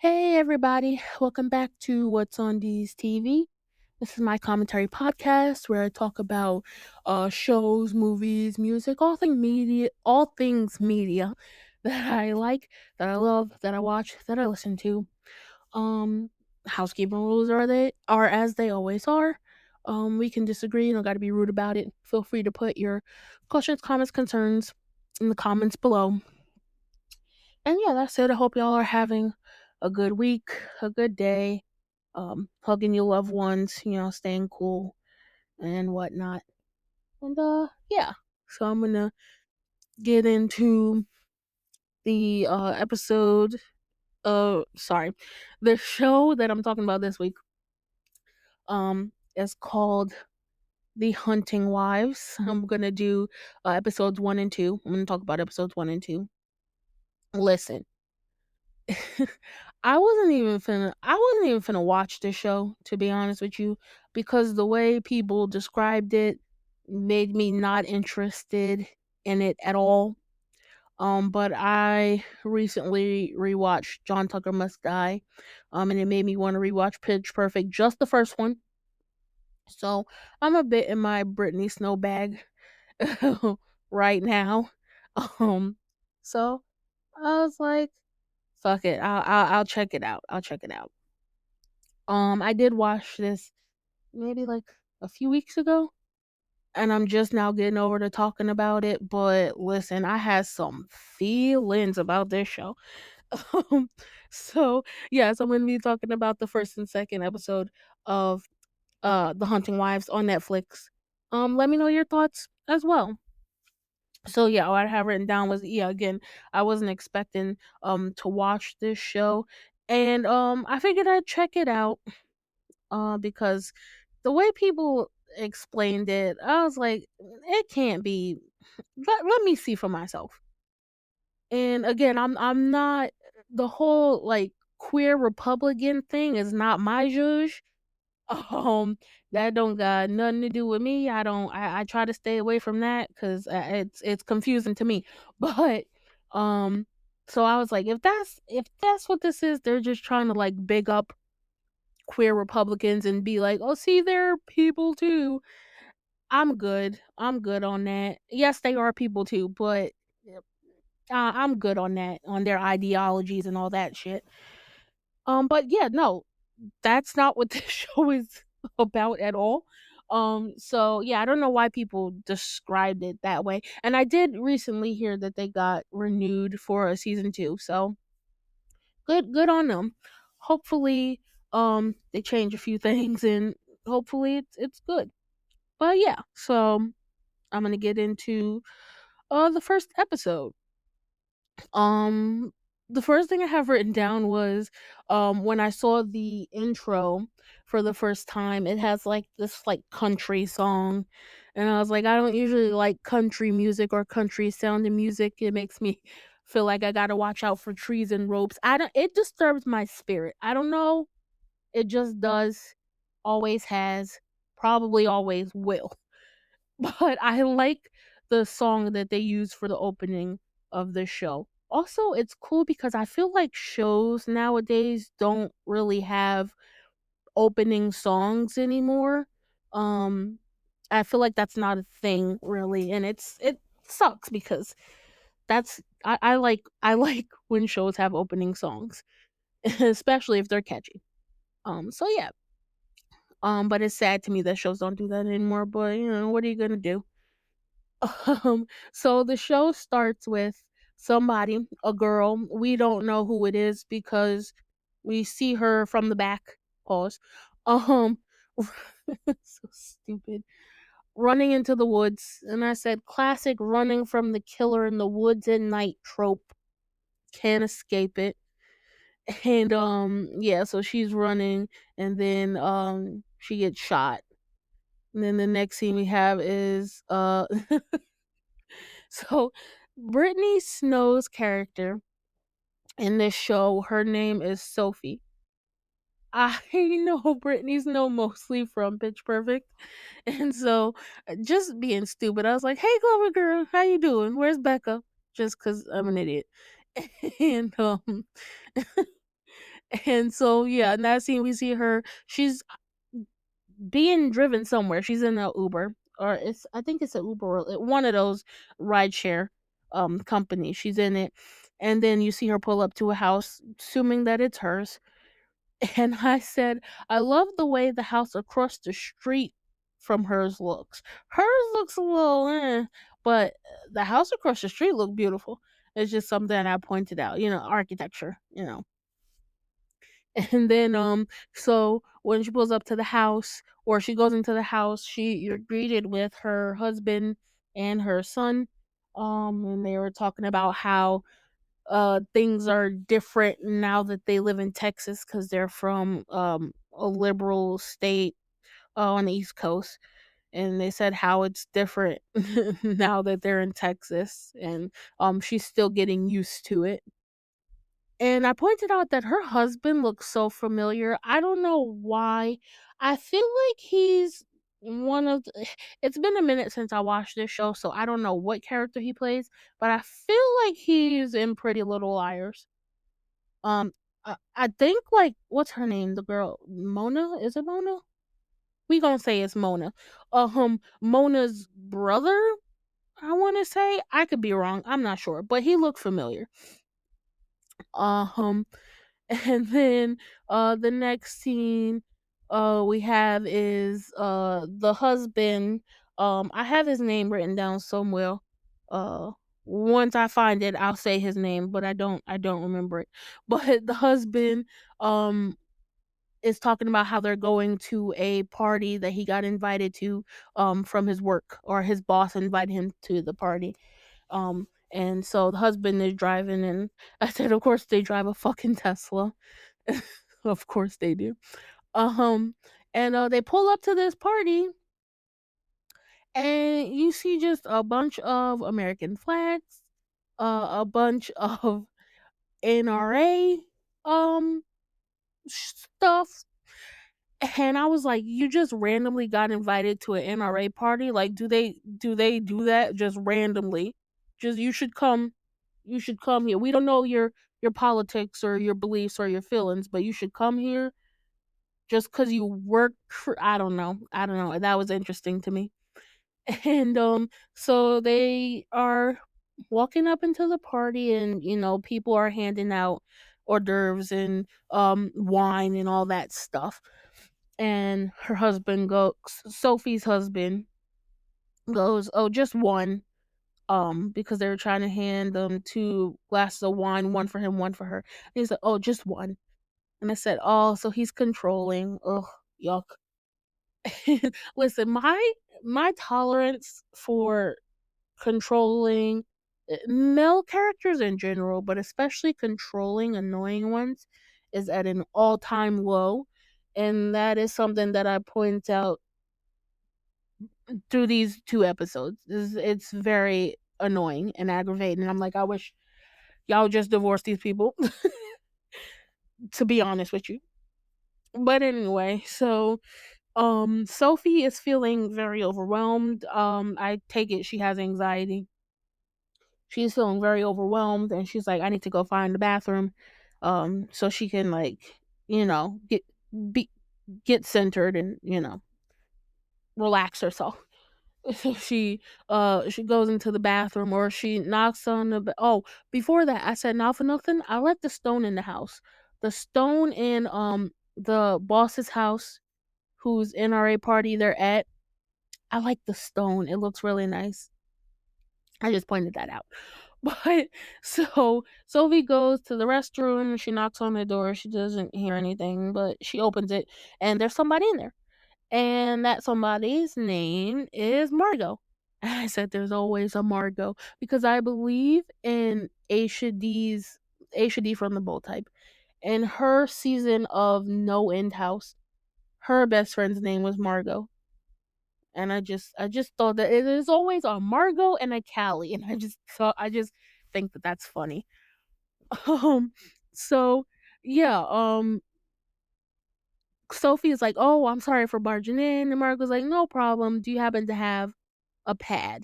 Hey everybody, welcome back to What's on D's TV. This is my commentary podcast where I talk about shows, movies, music, all things media that I like, that I love, that I watch, that I listen to. Um Housekeeping rules are as they always are. We can disagree, you don't got to be rude about it. Feel free to put your questions, comments, concerns in the comments below. And yeah, that's it. I hope y'all are having a good week, a good day, hugging your loved ones, staying cool and whatnot. And yeah. So I'm gonna get into the episode sorry. The show that I'm talking about this week is called The Hunting Wives. I'm gonna do episodes 1 and 2. I'm gonna talk about episodes 1 and 2. Listen, I wasn't even finna watch the show, to be honest with you, because the way people described it made me not interested in it at all. But I recently rewatched John Tucker Must Die. And it made me want to rewatch Pitch Perfect, just the first one. So I'm a bit in my Brittany Snow bag right now. Um so I was like, fuck it. I'll check it out. I'll check it out. I did watch this maybe like a few weeks ago, and I'm just now getting over to talking about it. But listen, I had some feelings about this show. Um, so yes, I'm gonna be talking about the first and second episode of The Hunting Wives on Netflix. Let me know your thoughts as well. So yeah, what I have written down was, yeah, again, I wasn't expecting to watch this show, and I figured I'd check it out because the way people explained it, I was like, it can't be. Let me see for myself. And again, I'm not, the whole like queer Republican thing is not my zhuzh. Um, that don't got nothing to do with me. I try to stay away from that because it's confusing to me. But um, so I was like, if that's what this is, they're just trying to like big up queer Republicans and be like, oh, see, they're people too. I'm good. I'm good on that. Yes, they are people too, but I'm good on that, on their ideologies and all that shit. But yeah, no, that's not what this show is about at all. So yeah, I don't know why people described it that way. And I did recently hear that they got renewed for a season 2. So good on them. Hopefully, they change a few things and hopefully it's good. But yeah, so I'm gonna get into the first episode. Um, the first thing I have written down was when I saw the intro for the first time, it has like this like country song, and I was like, I don't usually like country music or country sounding music. It makes me feel like I gotta watch out for trees and ropes. I don't. It disturbs my spirit. I don't know. It just does. Always has. Probably always will. But I like the song that they use for the opening of the show. Also, it's cool because I feel like shows nowadays don't really have opening songs anymore. Um I feel like that's not a thing really, and it sucks because I like when shows have opening songs, especially if they're catchy. So yeah. But it's sad to me that shows don't do that anymore, but what are you going to do? So the show starts with somebody, a girl. We don't know who it is because we see her from the back. Pause. Um, so stupid. Running into the woods, and I said, classic running from the killer in the woods at night trope. Can't escape it. And yeah, so she's running, and then she gets shot. And then the next scene we have is so Brittany Snow's character in this show, her name is Sophie. I know Brittany Snow mostly from Pitch Perfect, and so just being stupid, I was like, "Hey, Clover girl, how you doing? Where's Becca?" Just because I'm an idiot, and And so, yeah, in that scene, we see her. She's being driven somewhere. She's in a Uber, or it's I think it's a Uber, or one of those rideshare companies. She's in it, and then you see her pull up to a house, assuming that it's hers. And I said, I love the way the house across the street from hers looks. Hers looks a little, but the house across the street looked beautiful. It's just something I pointed out, architecture, And then so when she pulls up to the house, or she goes into the house, you're greeted with her husband and her son. And they were talking about how things are different now that they live in Texas, cuz they're from a liberal state on the East Coast. And they said how it's different now that they're in Texas, and she's still getting used to it. And I pointed out that her husband looks so familiar. I don't know why. I feel like he's one of the it's been a minute since I watched this show, so I don't know what character he plays, but I feel like he's in Pretty Little Liars. I think, like, what's her name? The girl, Mona? Is it Mona? We gonna say it's Mona. Mona's brother, I want to say. I could be wrong. I'm not sure, but he looked familiar. Um, And then the next scene we have is the husband. I have his name written down somewhere. Uh Once I find it, I'll say his name, but I don't remember it. But the husband um is talking about how they're going to a party that he got invited to from his work, or his boss invited him to the party. And so the husband is driving, and I said, of course they drive a fucking Tesla. Of course they do. Um, and they pull up to this party, and you see just a bunch of American flags, a bunch of NRA stuff. And I was like, you just randomly got invited to an NRA party? Like, do they do that just randomly? Just you should come here. We don't know your politics or your beliefs or your feelings, but you should come here just because you work for, I don't know. That was interesting to me. And so they are walking up into the party, and people are handing out hors d'oeuvres and wine and all that stuff. And her husband goes Sophie's husband goes, "Oh, just one." Because they were trying to hand them two glasses of wine, one for him, one for her. And he's like, "Oh, just one." And I said, "Oh, so he's controlling." Ugh, yuck. Listen, my tolerance for controlling male characters in general, but especially controlling annoying ones, is at an all-time low. And that is something that I point out through these two episodes. It's very annoying and aggravating. I'm like, I wish y'all would just divorce these people, to be honest with you. But anyway, so Sophie is feeling very overwhelmed. I take it she has anxiety. She's feeling very overwhelmed, and she's like, I need to go find the bathroom so she can, like, get be get centered and, relax herself. So she goes into the bathroom, or she knocks on oh, before that, I said, not for nothing, I let the stone in the house. The stone in the boss's house, whose NRA party they're at. I like the stone. It looks really nice. I just pointed that out. But so Sophie goes to the restroom, she knocks on the door, she doesn't hear anything, but she opens it, and there's somebody in there. And that somebody's name is Margot. And I said there's always a Margot, because I believe in Aisha D from the Bold Type. In her season of No End House, her best friend's name was Margot. And I just thought that it is always a Margot and a Callie, and I just think that that's funny. Um, so yeah, Sophie is like, "Oh, I'm sorry for barging in," and Margot's like, "No problem. Do you happen to have a pad?"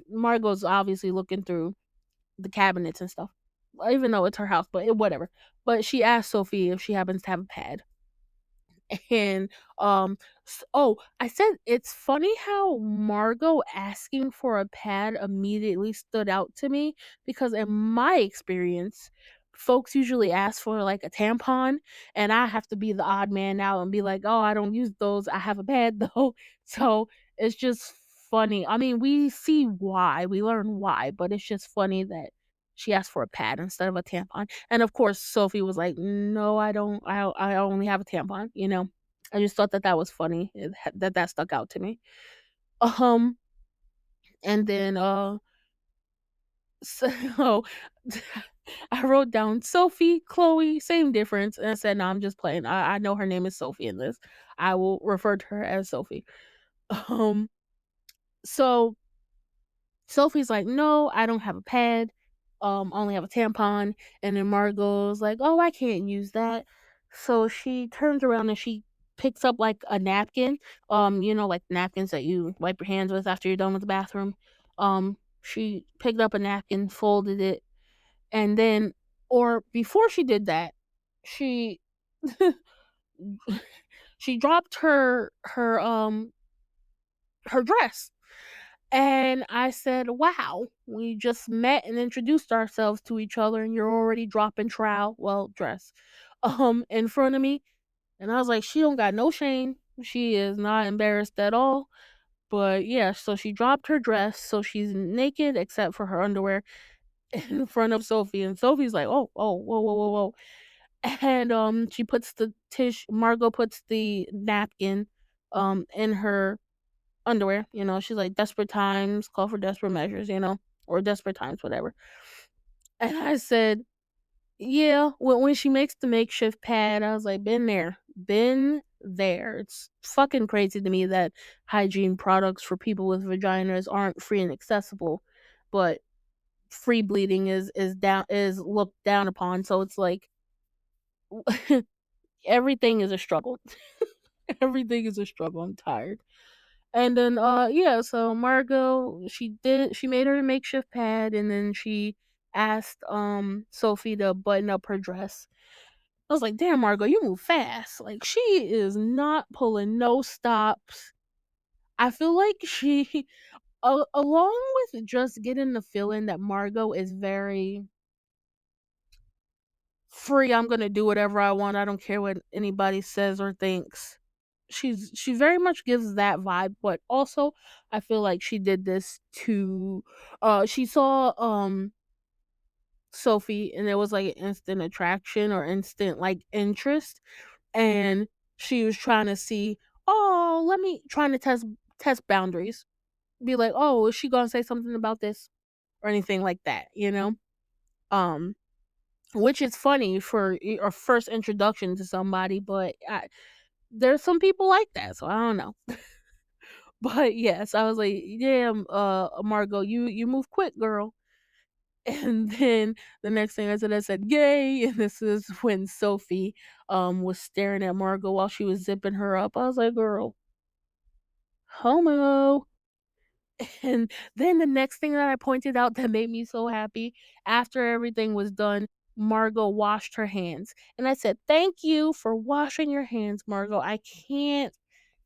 Margot's obviously looking through the cabinets and stuff. even though it's her house, but whatever. But she asked Sophie if she happens to have a pad. And I said it's funny how Margot asking for a pad immediately stood out to me, because in my experience, folks usually ask for like a tampon, and I have to be the odd man out and be like, "Oh, I don't use those. I have a pad though." So it's just funny. I mean, we see why, we learn why, but it's just funny that she asked for a pad instead of a tampon. And of course, Sophie was like, "No, I don't. I only have a tampon." I just thought that that was funny. That stuck out to me. Um, and then so I wrote down Sophie, Chloe, same difference, and I said, "No, I'm just playing. I know her name is Sophie in this. I will refer to her as Sophie." Um, so Sophie's like, "No, I don't have a pad. I only have a tampon." And then Margot's like, "Oh, I can't use that." So she turns around and she picks up like a napkin. Like napkins that you wipe your hands with after you're done with the bathroom. She picked up a napkin, folded it, and then, or before she did that, she she dropped her dress. And I said, "Wow, we just met and introduced ourselves to each other, and you're already dropping trowel, well, dress, in front of me." And I was like, "She don't got no shame. She is not embarrassed at all." But yeah, so she dropped her dress, so she's naked except for her underwear in front of Sophie, and Sophie's like, "Oh, oh, whoa, whoa, whoa, whoa." And she puts the Margot puts the napkin in her underwear. She's like, "Desperate times call for desperate measures," or desperate times, whatever. And I said, "Yeah." When she makes the makeshift pad, I was like, "Been there, been there." It's fucking crazy to me that hygiene products for people with vaginas aren't free and accessible, but free bleeding is looked down upon. So it's like everything is a struggle. Everything is a struggle. I'm tired. And then yeah, so Margot, she made her a makeshift pad, and then she asked Sophie to button up her dress. I was like, "Damn, Margot, you move fast." Like, she is not pulling no stops. I feel like she along with just getting the feeling that Margot is very free, I'm going to do whatever I want. I don't care what anybody says or thinks. She very much gives that vibe, but also I feel like she did this to she saw Sophie, and there was like an instant attraction or instant like interest, and she was trying to see, "Oh, let me," trying to test boundaries. Be like, "Oh, is she going to say something about this or anything like that?" Um which is funny for a first introduction to somebody, but there's some people like that, so I don't know. But yes, I was like, "Yeah, Margot, you move quick, girl." And then the next thing I said, "Yay!" And this is when Sophie was staring at Margot while she was zipping her up. I was like, "Girl, homo." And then the next thing that I pointed out that made me so happy, after everything was done, Margot washed her hands. And I said, "Thank you for washing your hands, Margot. I can't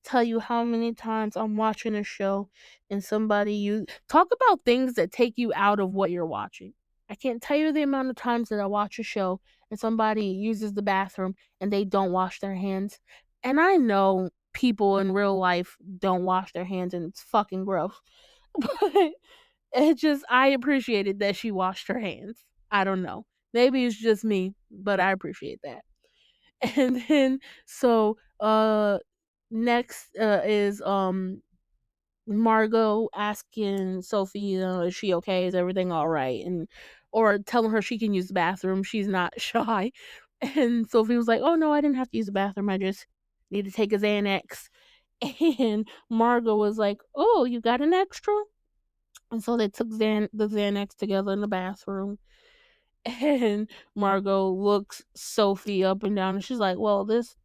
tell you how many times I'm watching a show and somebody you talk about things that take you out of what you're watching. I can't tell you the amount of times that I watch a show and somebody uses the bathroom and they don't wash their hands. And I know people in real life don't wash their hands and it's fucking gross." But I appreciated that she washed her hands. I don't know. Maybe it's just me, but I appreciate that. And then so next is Margot asking Sophie, "Is she okay? Is everything all right?" And or telling her she can use the bathroom. She's not shy. And Sophie was like, "Oh no, I didn't have to use the bathroom. I just need to take a Xanax." And Margot was like, "Oh, you got an extra?" And so they took the Xanax together in the bathroom. And Margot looks Sophie up and down, and she's like, "Well, this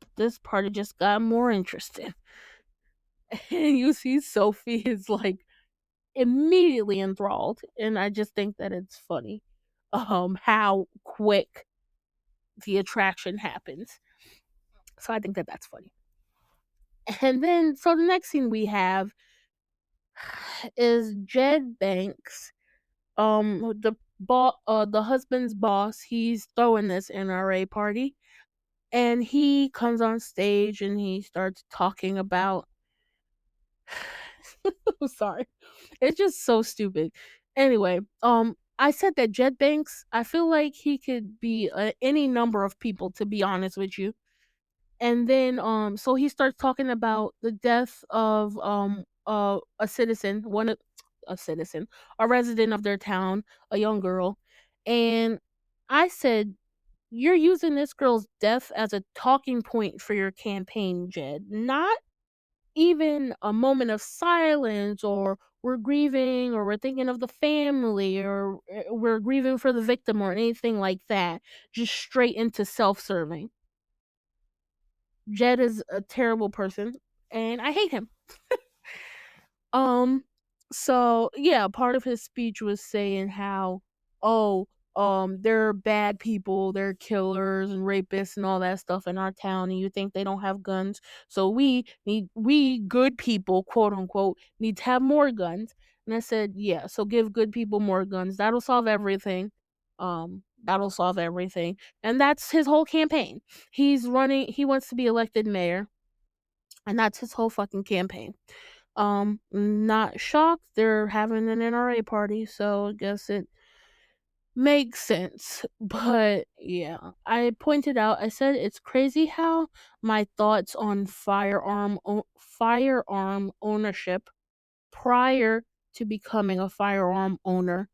party just got more interesting." And you see Sophie is like immediately enthralled, and I just think that it's funny. how quick the attraction happens. So I think that that's funny. And then, so the next scene we have is Jed Banks, the husband's boss. He's throwing this NRA party, and he comes on stage and he starts talking about. I'm sorry, it's just so stupid. Anyway, I said that Jed Banks. I feel like he could be any number of people. To be honest with you. And then, so he starts talking about the death of a citizen, a citizen, a resident of their town, a young girl. And I said, "You're using this girl's death as a talking point for your campaign, Jed. Not even a moment of silence, or we're grieving, or we're thinking of the family, or we're grieving for the victim, or anything like that. Just straight into self-serving. Jed is a terrible person, and I hate him." Um, so yeah, part of his speech was saying how, oh, they're bad people, they're killers and rapists and all that stuff in our town, and you think they don't have guns. So we good people, quote unquote, need to have more guns. And I said, yeah, so give good people more guns. That'll solve everything. That'll solve everything. And that's his whole campaign. He wants to be elected mayor, and that's his whole fucking campaign. Not shocked they're having an NRA party, so I guess it makes sense. But yeah, I pointed out, I said it's crazy how my thoughts on firearm ownership prior to becoming a firearm owner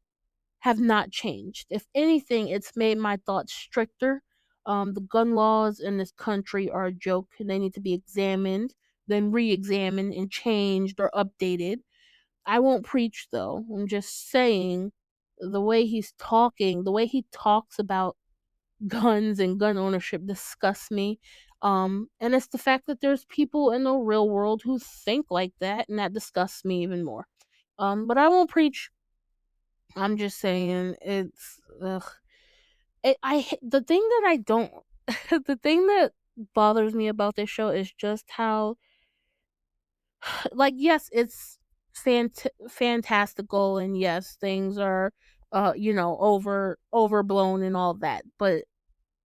have not changed. If anything, it's made my thoughts stricter. The gun laws in this country are a joke, and they need to be examined, then re-examined and changed or updated. I won't preach though. I'm just saying the way he talks about guns and gun ownership disgusts me. And it's the fact that there's people in the real world who think like that, and that disgusts me even more. But I won't preach. I'm just saying it's ugh. The thing that I don't the thing that bothers me about this show is just how, like, yes, it's fantastical, and yes, things are overblown and all that, but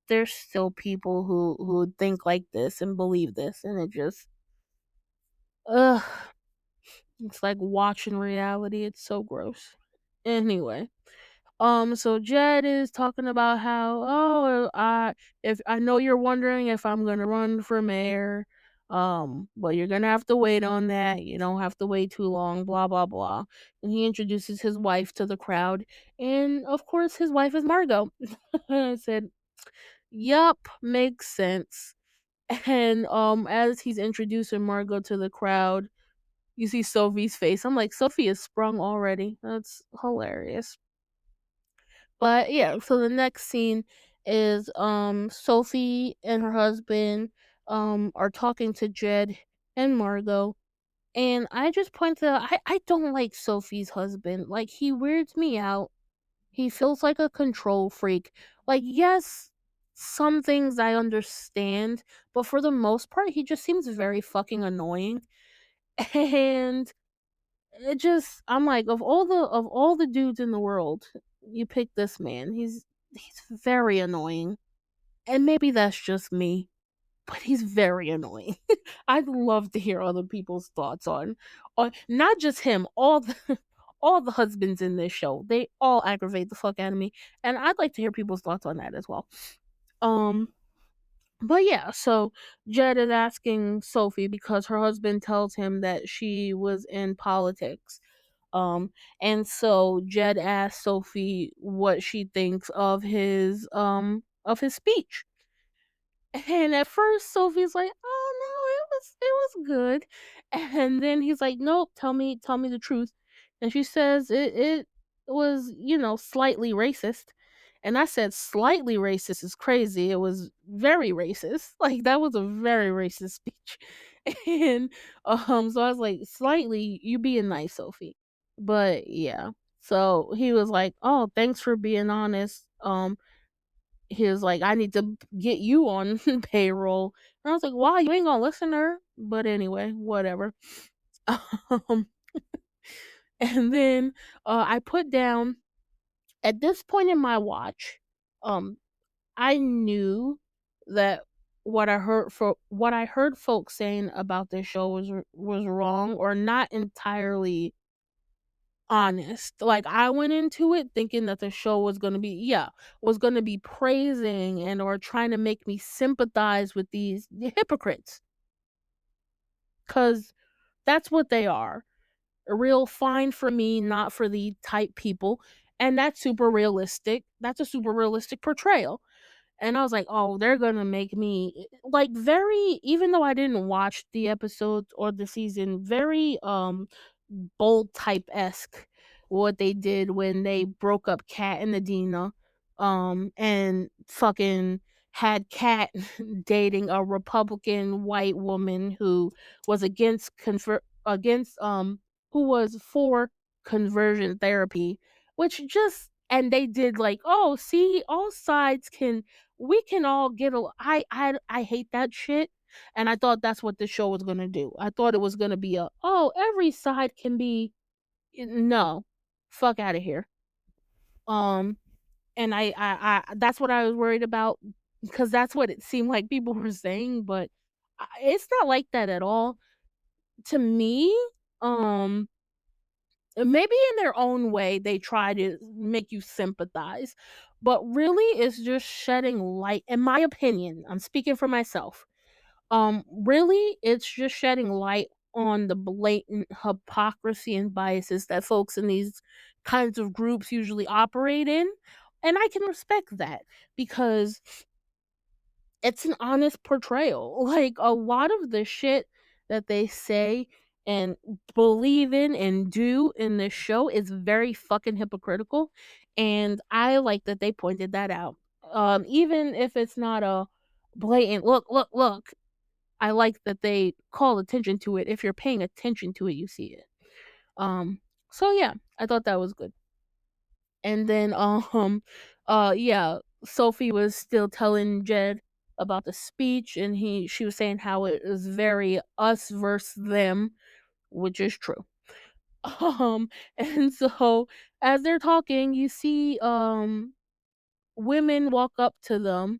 there's still people who think like this and believe this, and it just ugh, it's like watching reality. It's so gross. Anyway, so Jed is talking about how, oh, if I know you're wondering if I'm gonna run for mayor, but you're gonna have to wait on that. You don't have to wait too long, blah blah blah. And he introduces his wife to the crowd, and of course his wife is Margot. I said, "Yup, makes sense." And as he's introducing Margot to the crowd, you see Sophie's face. I'm like, Sophie is sprung already. That's hilarious. But yeah, so the next scene is Sophie and her husband are talking to Jed and Margot. And I just pointed out, I don't like Sophie's husband. Like, he weirds me out. He feels like a control freak. Like, yes, some things I understand, but for the most part he just seems very fucking annoying. And it just, I'm like, of all the dudes in the world, you pick this man. He's very annoying. And maybe that's just me, but he's very annoying. I'd love to hear other people's thoughts on not just him, all the all the husbands in this show. They all aggravate the fuck out of me, and I'd like to hear people's thoughts on that as well. Um but yeah, so Jed is asking Sophie because her husband tells him that she was in politics. And so Jed asks Sophie what she thinks of his speech. And at first Sophie's like, "Oh no, it was good." And then he's like, "Nope, tell me the truth." And she says it was, slightly racist. And I said, "Slightly racist is crazy. It was very racist." Like, that was a very racist speech. And so I was like, "Slightly, you being nice, Sophie." But yeah. So he was like, "Oh, thanks for being honest." He was like, "I need to get you on payroll." And I was like, "Wow, you ain't gonna listen to her?" But anyway, whatever. Um, and then I put down at this point in my watch, um, I knew that what I heard folks saying about this show was wrong or not entirely honest. Like, I went into it thinking that the show was gonna be was gonna be praising and or trying to make me sympathize with these hypocrites, cause that's what they are. A real fine for me, not for the type people, and that's super realistic. That's a super realistic portrayal. And I was like, "Oh, they're gonna make me," like, very, even though I didn't watch the episodes or the season, very, Bold type-esque what they did when they broke up Kat and Adina, and fucking had Kat dating a Republican white woman who was who was for conversion therapy, which just and they did like, "Oh, see, all sides can we can all get a." I hate that shit, and I thought that's what the show was gonna do. I thought it was gonna be a, "Oh, every side can be." No. Fuck out of here. Um, and I that's what I was worried about because that's what it seemed like people were saying, but it's not like that at all. To me, um, maybe in their own way, they try to make you sympathize, but really it's just shedding light in my opinion, I'm speaking for myself. Really, it's just shedding light on the blatant hypocrisy and biases that folks in these kinds of groups usually operate in. And I can respect that because it's an honest portrayal. Like a lot of the shit that they say and believe in and do in this show is very fucking hypocritical. And I like that they pointed that out. Even if it's not a blatant look, I like that they call attention to it. If you're paying attention to it, you see it. Um, so yeah, I thought that was good. And then yeah, Sophie was still telling Jed about the speech and she was saying how it was very us versus them, which is true. And so as they're talking, you see women walk up to them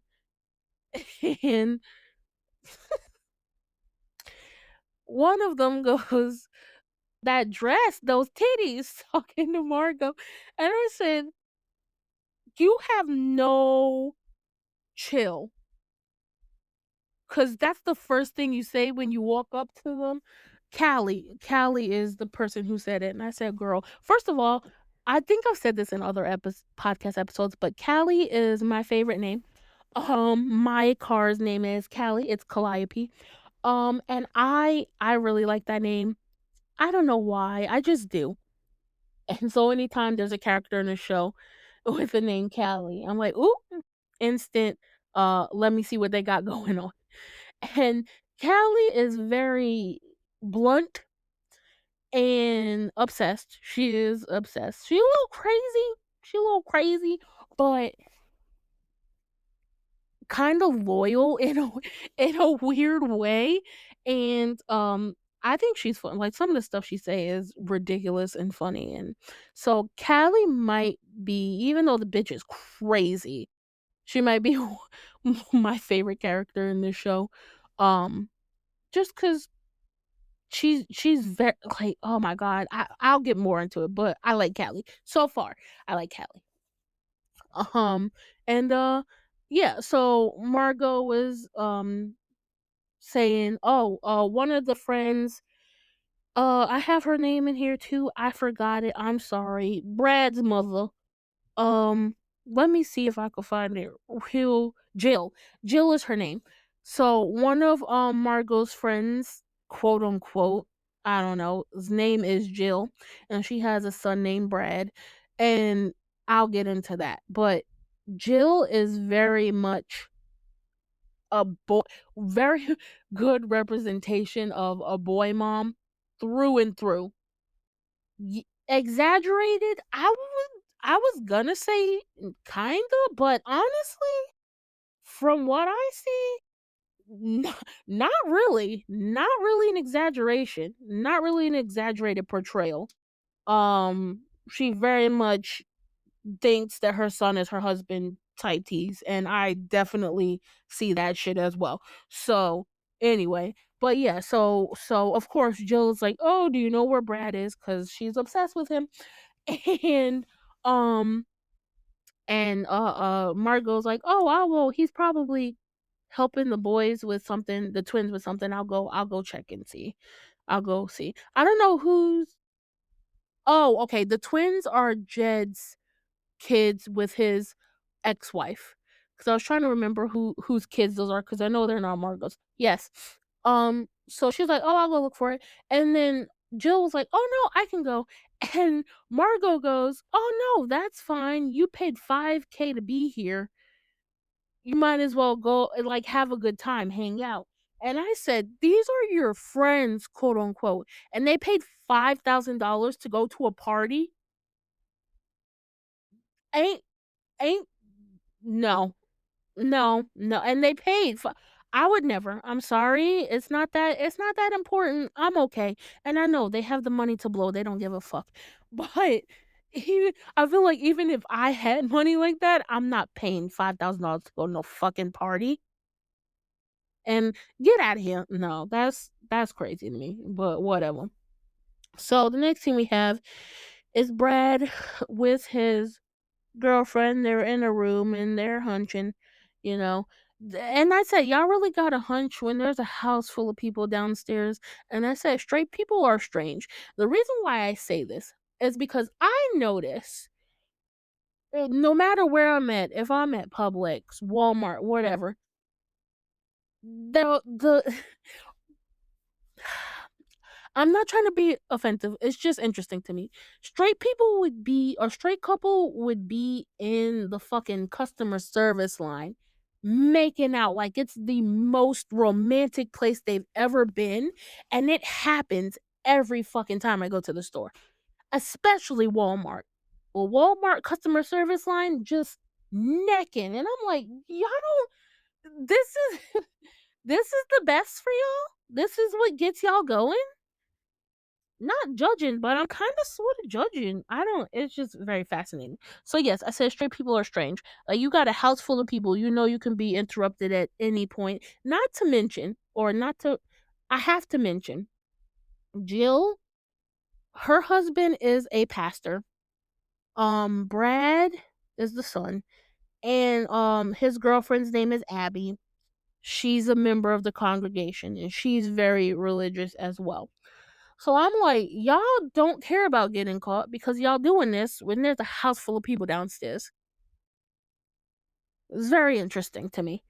and one of them goes, "That dress, those titties," talking to Margot, and I said, "You have no chill, cause that's the first thing you say when you walk up to them." Callie is the person who said it, and I said, "Girl, first of all, I think I've said this in other podcast episodes, but Callie is my favorite name. My car's name is Callie, it's Calliope, and I really like that name. I don't know why, I just do. And so anytime there's a character in a show with the name Callie, I'm like, "Ooh, instant, let me see what they got going on." And Callie is very blunt and obsessed. She is obsessed. She a little crazy, but kind of loyal in a in a weird way. And I think she's fun. Like some of the stuff she say is ridiculous and funny. And so Callie might be, even though the bitch is crazy, she might be my favorite character in this show. Um, just because she's very like, oh my god, I'll get more into it, but I like Callie so far. I like Callie. Um, and yeah, so Margot was saying, "Oh, one of the friends, I have her name in here too. I forgot it. I'm sorry. Brad's mother. Um, let me see if I can find it. Jill. Jill is her name. So one of Margot's friends, quote unquote, I don't know, his name is Jill, and she has a son named Brad, and I'll get into that. But Jill is very much a boy, very good representation of a boy mom through and through. Exaggerated? I was gonna say kinda, but honestly, from what I see, not really. Not really an exaggeration. Not really an exaggerated portrayal. She very much thinks that her son is her husband type tease, and I definitely see that shit as well. So anyway, but yeah, so of course Jill's like, oh, do you know where Brad is? Because she's obsessed with him. And um Margot's like, oh, I will. He's probably helping the boys with something, the twins with something. I'll go check and see. I'll go see. I don't know who's. Oh, okay. The twins are Jed's kids with his ex-wife. Because I was trying to remember whose kids those are, because I know they're not Margot's. Yes. So she's like, "Oh, I'll go look for it." And then Jill was like, "Oh no, I can go." And Margot goes, "Oh no, that's fine. You paid 5K to be here. You might as well go and like have a good time, hang out." And I said, "These are your friends, quote unquote, and they paid $5,000 to go to a party? Ain't ain't no. No, no, and they paid for. I would never. I'm sorry. It's not that important. I'm okay. And I know they have the money to blow. They don't give a fuck. But I feel like even if I had money like that, I'm not paying $5,000 to go to no fucking party. And get out of here. No, that's crazy to me. But whatever. So the next thing we have is Brad with his girlfriend. They're in a room and they're hunching, you know. And I said, y'all really got a hunch when there's a house full of people downstairs. And I said, straight people are strange. The reason why I say this is because I notice, no matter where I'm at, if I'm at Publix, Walmart, whatever, the I'm not trying to be offensive. It's just interesting to me. Straight people would be, or straight couple would be in the fucking customer service line, making out like it's the most romantic place they've ever been. And it happens every fucking time I go to the store, especially Walmart. Well, Walmart customer service line just necking. And I'm like, y'all don't, this is, this is the best for y'all? This is what gets y'all going? Not judging, but I'm kind of sort of judging. I don't. It's just very fascinating. So yes, I said straight people are strange. Like you got a house full of people, you know you can be interrupted at any point. Not to mention, or not to, I have to mention, Jill. Her husband is a pastor. Brad is the son, and his girlfriend's name is Abby. She's a member of the congregation, and she's very religious as well. So I'm like, y'all don't care about getting caught because y'all doing this when there's a house full of people downstairs. It's very interesting to me.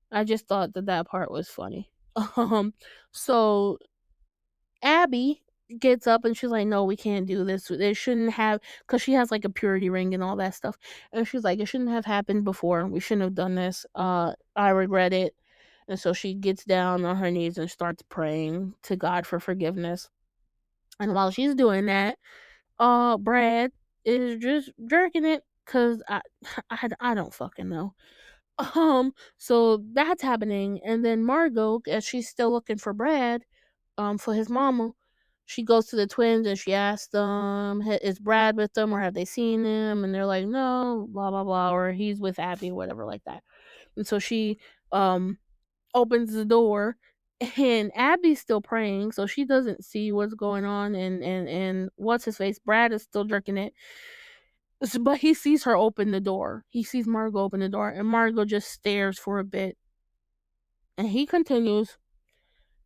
I just thought that part was funny. Um, so Abby gets up and she's like, "No, we can't do this. It shouldn't have," because she has like a purity ring and all that stuff. And she's like, "It shouldn't have happened before. We shouldn't have done this. I regret it." And so she gets down on her knees and starts praying to God for forgiveness. And while she's doing that, Brad is just jerking it because I don't fucking know. So that's happening, and then Margot, as she's still looking for Brad, for his mama, she goes to the twins and she asks them, "Is Brad with them, or have they seen him?" And they're like, "No, blah blah blah," or "He's with Abby," whatever like that. And so she um opens the door, and Abby's still praying, so she doesn't see what's going on. And what's his face? Brad is still jerking it. But he sees her open the door. He sees Margot open the door, and Margot just stares for a bit. And he continues,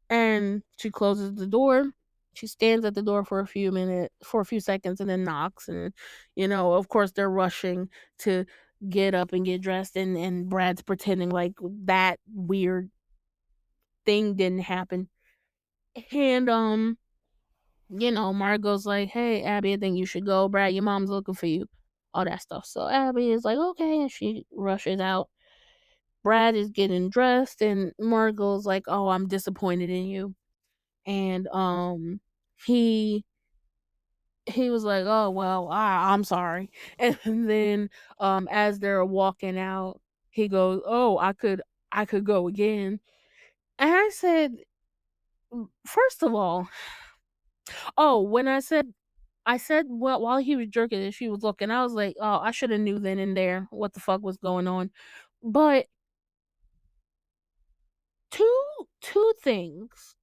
and she closes the door. She stands at the door for a few seconds, and then knocks. And, of course, they're rushing to get up and get dressed. And Brad's pretending like that weird thing didn't happen. And, Margot's like, "Hey, Abby, I think you should go. Brad, your mom's looking for you." All that stuff. So Abby is like, "Okay," and she rushes out. Brad is getting dressed, and Margot's like, "Oh, I'm disappointed in you." And he he was like, "Oh, well, I'm sorry." And then, as they're walking out, he goes, "Oh, I could go again." And I said, First of all, oh, when I said, well, while he was jerking and she was looking, I was like, "Oh, I shoulda knew then and there what the fuck was going on." But two things.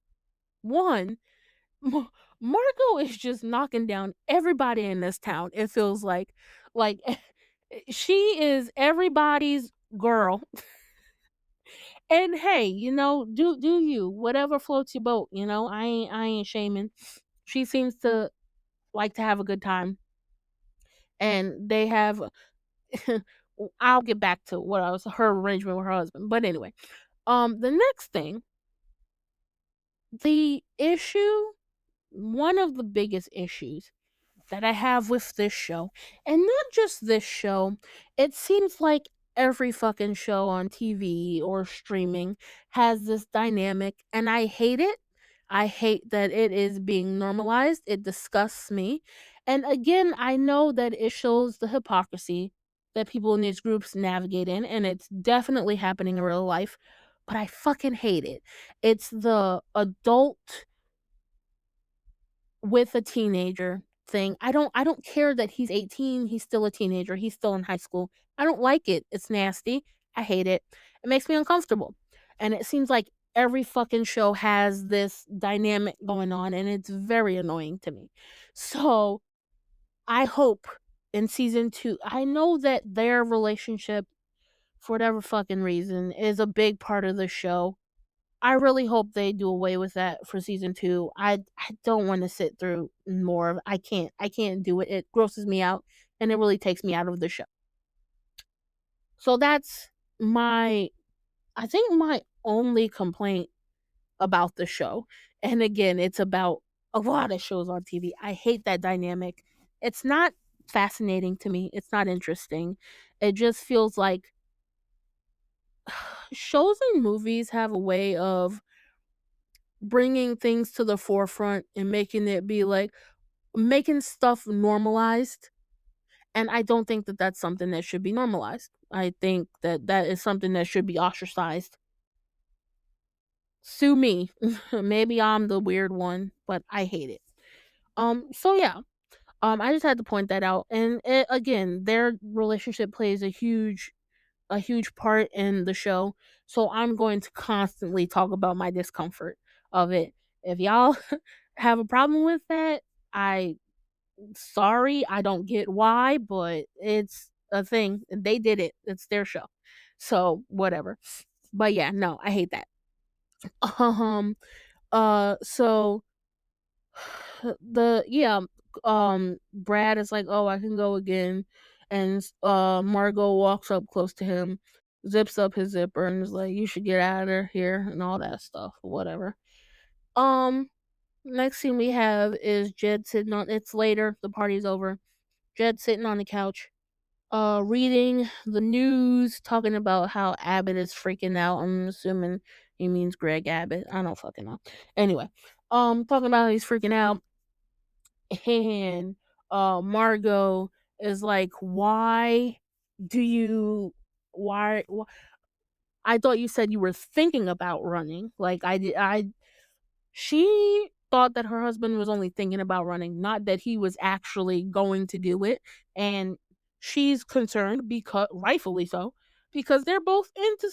One, Ma Margot is just knocking down everybody in this town, it feels like, she is everybody's girl, and hey, do you, whatever floats your boat, I ain't shaming. She seems to like to have a good time, and they have I'll get back to what I was her arrangement with her husband, but anyway, the next thing, the issue one of the biggest issues that I have with this show, and not just this show, it seems like every fucking show on TV or streaming has this dynamic, and I hate it. I hate that it is being normalized. It disgusts me. And again, I know that it shows the hypocrisy that people in these groups navigate in, and it's definitely happening in real life, but I fucking hate it. It's the adult with a teenager thing. I don't care that he's 18, he's still a teenager, he's still in high school. I don't like it. It's nasty. I hate it. It makes me uncomfortable. And it seems like every fucking show has this dynamic going on and it's very annoying to me. So, I hope in season 2, I know that their relationship for whatever fucking reason is a big part of the show. I really hope they do away with that for season 2. I don't wanna sit through more of I can't do it. It grosses me out, and it really takes me out of the show. So that's my I think my only complaint about the show. And again, it's about a lot of shows on TV. I hate that dynamic. It's not fascinating to me. It's not interesting. It just feels like shows and movies have a way of bringing things to the forefront and making it be like making stuff normalized, and I don't think that that's something that should be normalized. I think that that is something that should be ostracized. Sue me. Maybe I'm the weird one, but I hate it. So yeah. I just had to point that out, and again, their relationship plays a huge part in the show, so I'm going to constantly talk about my discomfort of it. If y'all have a problem with that, I sorry, I don't get why, but it's a thing. They did it. It's their show. So, whatever. But yeah, no, I hate that. Um so the yeah, Brad is like, "Oh, I can go again." And Margot walks up close to him, zips up his zipper and is like, "You should get out of here," and all that stuff, whatever. Um Next scene we have is Jed sitting on it's later, the party's over. Jed sitting on the couch, reading the news, talking about how Abbott is freaking out. I'm assuming he means Greg Abbott. I don't fucking know. Anyway, talking about how he's freaking out, and Margot is like, "Why do you? Why? I thought you said you were thinking about running. Like I did. I She thought that her husband was only thinking about running, not that he was actually going to do it, and she's concerned because rightfully so, because they're into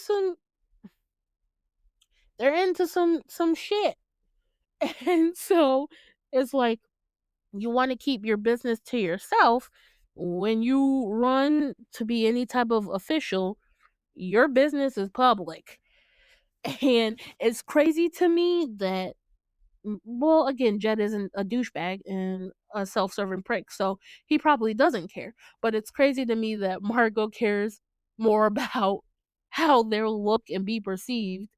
some shit. And so it's like you want to keep your business to yourself when you run to be any type of official, your business is public. And it's crazy to me that well, again, Jed isn't a douchebag and a self-serving prick, so he probably doesn't care. But it's crazy to me that Margot cares more about how they'll look and be perceived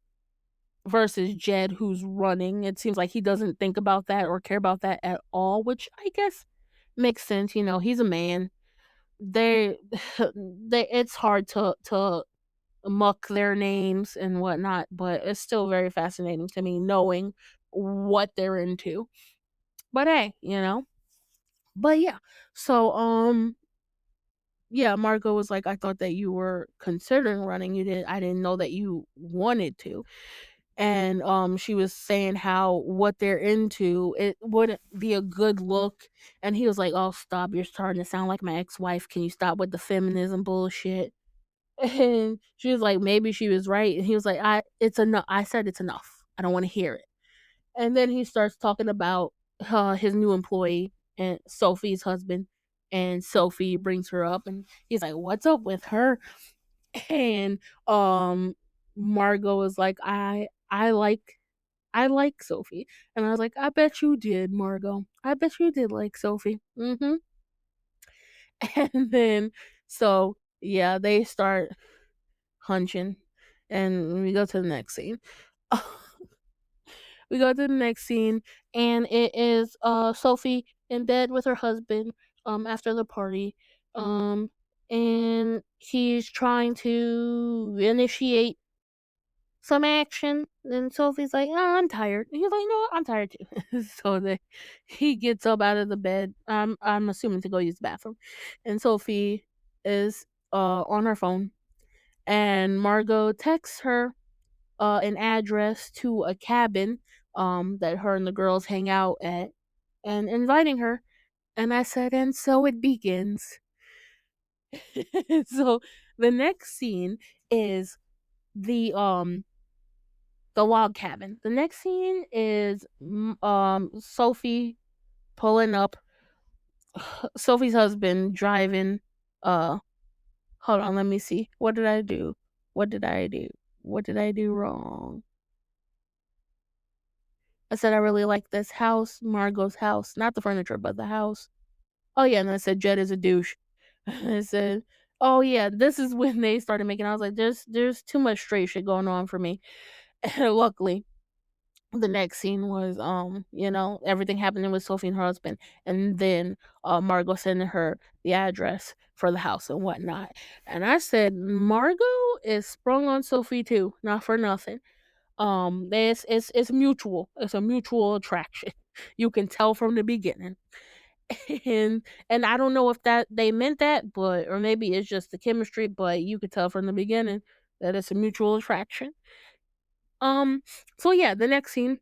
versus Jed, who's running. It seems like he doesn't think about that or care about that at all, which I guess makes sense. He's a man. They, they. It's hard to muck their names and whatnot, but it's still very fascinating to me knowing what they're into. But hey. But yeah, so yeah, Margot was like, I thought that you were considering running. I didn't know that you wanted to. And she was saying how what they're into, it wouldn't be a good look. And he was like, "Oh, stop. You're starting to sound like my ex-wife. Can you stop with the feminism bullshit?" And she was like, maybe she was right. And he was like, it's enough. I said it's enough. I don't want to hear it. And then he starts talking about his new employee and Sophie's husband. And Sophie brings her up, and he's like, "What's up with her?" And um, Margot is like, I like Sophie." And I was like, "I bet you did, Margot. I bet you did like Sophie." Mhm. And then so yeah, they start hunching, and we go to the next scene. We go to the next scene, and it is Sophie in bed with her husband after the party. Um and he's trying to initiate some action. And Sophie's like, "Oh, I'm tired." And he's like, "No, I'm tired too." So he gets up out of the bed. I'm assuming to go use the bathroom. And Sophie is on her phone, and Margot texts her an address to a cabin that her and the girls hang out at, and inviting her. And I said, "And so it begins." So the next scene is the the log cabin. The next scene is Sophie pulling up, Sophie's husband driving. Hold on, let me see. What did I do? What did I do? What did I do wrong? I said I really like this house, Margot's house, not the furniture, but the house. Oh yeah, and I said Jed is a douche. I said, "Oh yeah, this is when they started making." I was like, "There's too much straight shit going on for me." Luckily, the next scene was everything happening with Sophie and her husband, and then Margot sending her the address for the house and whatnot. And I said, Margot is sprung on Sophie too, not for nothing. It's mutual. It's a mutual attraction. You can tell from the beginning. And I don't know if that they meant that, but or maybe it's just the chemistry, but you could tell from the beginning that it's a mutual attraction. Um, so yeah, the next scene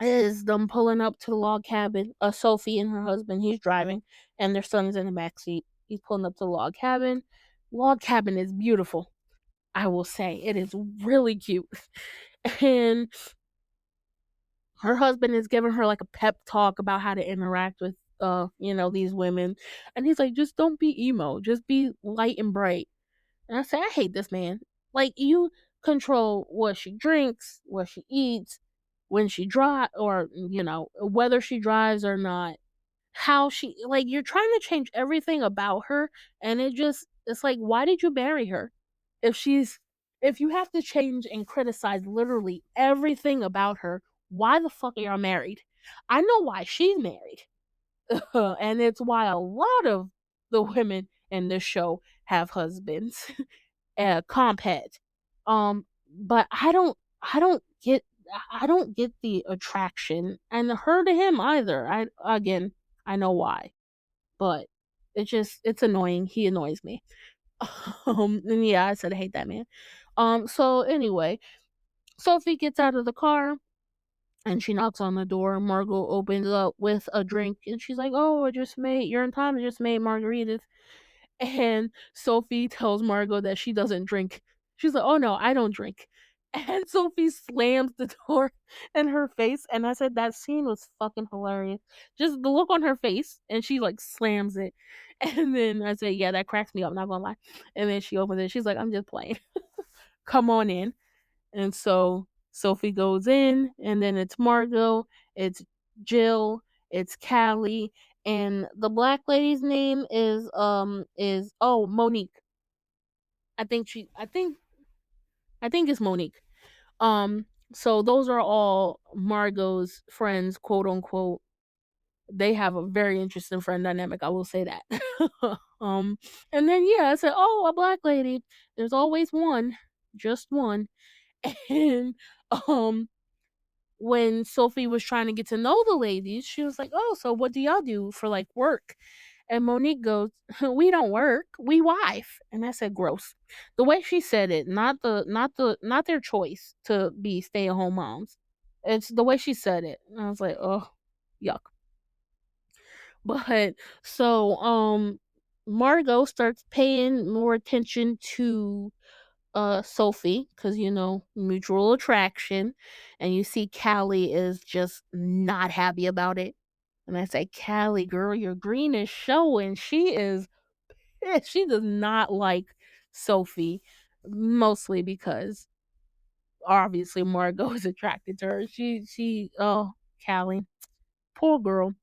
is them pulling up to the log cabin. Sophie and her husband, he's driving, and their son's in the back seat. He's pulling up to the log cabin. Log cabin is beautiful. I will say it is really cute, and her husband is giving her like a pep talk about how to interact with these women, and he's like, just don't be emo, just be light and bright. And I say, I hate this man. Like, you control what she drinks, what she eats, when she drive, or whether she drives or not, how she, like, you're trying to change everything about her. And it's like, why did you marry her if she's if you have to change and criticize literally everything about her? Why the fuck are y'all married? I know why she's married. And it's why a lot of the women in this show have husbands. Comp head. But I don't get the attraction, and her to him either. I know why, but it's annoying. He annoys me. And yeah, I said I hate that man. So anyway, Sophie gets out of the car and she knocks on the door. Margot opens up with a drink, and she's like, "Oh, you're in time. I just made margaritas." And Sophie tells Margot that she doesn't drink. She's like, "Oh no, I don't drink." And Sophie slams the door in her face. And I said that scene was fucking hilarious. Just the look on her face, and she like slams it. And then I said, "Yeah, that cracks me up, not gonna lie." And then she opens it. She's like, "I'm just playing. Come on in." And so Sophie goes in, and then it's Margot, it's Jill, it's Callie, and the black lady's name is Monique. I think she I think it's Monique. Um so those are all Margot's friends, quote unquote. They have a very interesting friend dynamic, I will say that. um and then yeah, I said, "Oh, a black lady. There's always one, just one." And um when Sophie was trying to get to know the ladies, she was like, "Oh, so what do y'all do for like work?" And Monique goes, "We don't work, we wife." And I said, "Gross." The way she said it, not their choice to be stay at home moms. It's the way she said it. And I was like, "Oh, yuck." But so Margot starts paying more attention to Sophie, because mutual attraction, and you see Callie is just not happy about it. And I say, "Callie, girl, your green is showing." She is pissed. She does not like Sophie, mostly because obviously Margot is attracted to her. Oh, Callie, poor girl.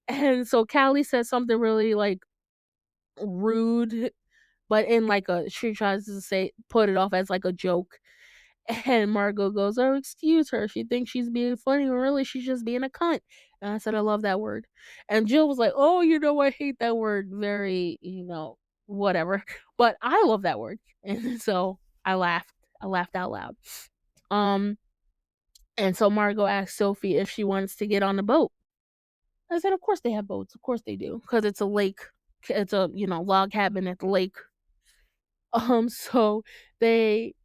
And so Callie says something really like rude, but in like she tries to say put it off as like a joke. And Margot goes, "Oh, excuse her. She thinks she's being funny, when really she's just being a cunt." And I said, "I love that word." And Jill was like, "Oh, I hate that word. Very, whatever." But I love that word. And so I laughed. I laughed out loud. Um, and so Margot asked Sophie if she wants to get on the boat. I said, "Of course they have boats. Of course they do. Because it's a lake. It's a, log cabin at the lake." So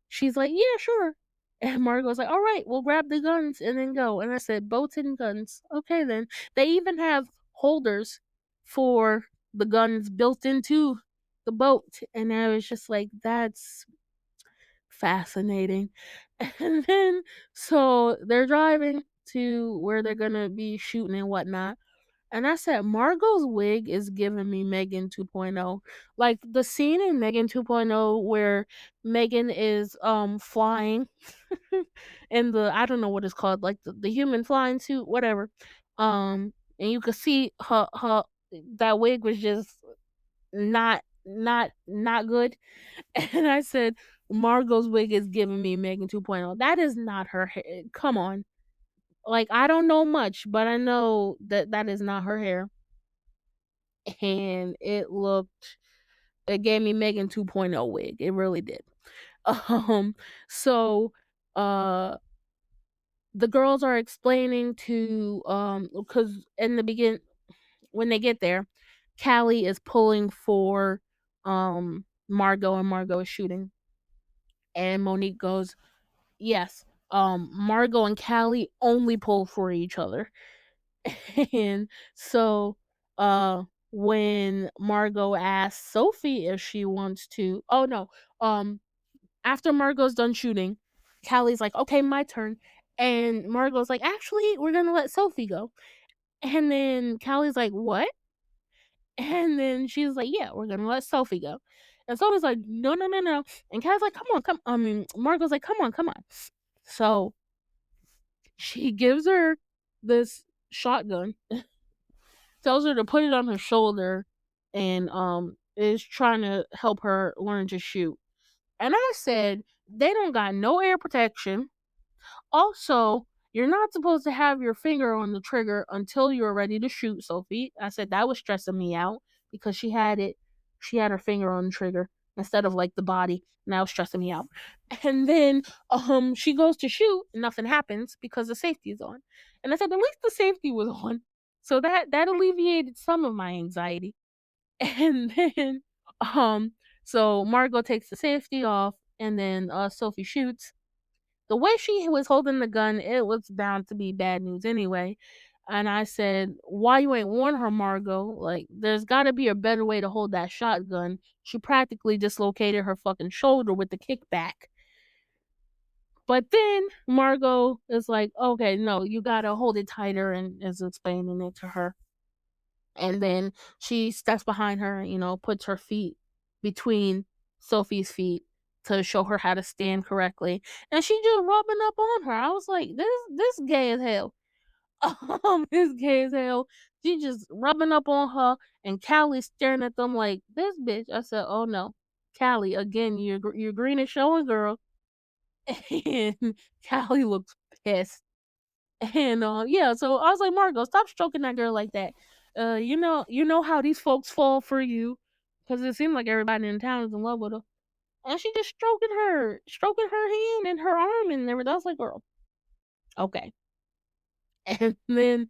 she's like, "Yeah, sure." And Margot's like, "All right, we'll grab the guns and then go." And I said, "Boats and guns. Okay, then." They even have holders for the guns built into the boat. And I was just like, that's fascinating. And then, so they're driving to where they're going to be shooting and whatnot. And I said, Margot's wig is giving me Megan 2.0. Like the scene in Megan 2.0 where Megan is flying in the, I don't know what it's called, like the human flying suit, whatever. And you could see her that wig was just not good. And I said, Margot's wig is giving me Megan 2.0. That is not her hair. Come on. Like I don't know much, but I know that that is not her hair. And it gave me Megan 2.0 wig. It really did. Um, so uh the girls are explaining to because in the begin when they get there, Callie is pulling for Margot and Margot is shooting. And Monique goes, "Yes, Margot and Callie only pull for each other." And so when Margot asks Sophie if she wants to, oh no, um after Margot's done shooting, Callie's like, "Okay, my turn." And Margot's like, "Actually, we're gonna let Sophie go." And then Callie's like, "What?" And then she's like, "Yeah, we're gonna let Sophie go." And Sophie's like, "No, no, no, no." And Callie's like, "Come on, come." I mean, Margot's like, "Come on, come on." So she gives her this shotgun, tells her to put it on her shoulder, and is trying to help her learn to shoot. And I said, they don't got no air protection. Also, you're not supposed to have your finger on the trigger until you're ready to shoot, Sophie. I said that was stressing me out because she had her finger on the trigger instead of like the body. And that was stressing me out. And then she goes to shoot and nothing happens because the safety is on. And I said, at least the safety was on. So that alleviated some of my anxiety. And then so Margot takes the safety off and then Sophie shoots. The way she was holding the gun, it was bound to be bad news anyway. And I said, "Why you ain't warn her, Margot? Like, there's got to be a better way to hold that shotgun." She practically dislocated her fucking shoulder with the kickback. But then Margot is like, "Okay, no, you gotta hold it tighter," and is explaining it to her. And then she steps behind her, puts her feet between Sophie's feet to show her how to stand correctly. And she just rubbing up on her. I was like, this gay as hell. This gay as hell. She just rubbing up on her, and Callie staring at them like this bitch. I said, "Oh no, Callie, again, you're green and showing, girl." And Callie looks pissed. And yeah, so I was like, "Margot, stop stroking that girl like that. You know how these folks fall for you, because it seemed like everybody in town is in love with her." And she just stroking her hand and her arm and everything. I was like, "Girl, okay." And then,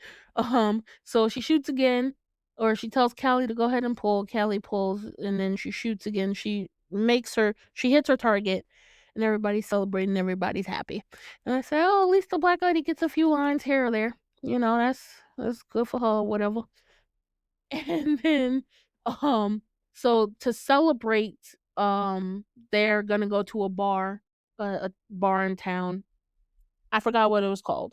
so she shoots again, or she tells Callie to go ahead and pull. Callie pulls, and then she shoots again. She hits her target, and everybody's celebrating. Everybody's happy. And I say, oh, at least the black lady gets a few lines here or there. That's good for her, whatever. And then, um, so to celebrate, they're gonna go to a bar in town. I forgot what it was called,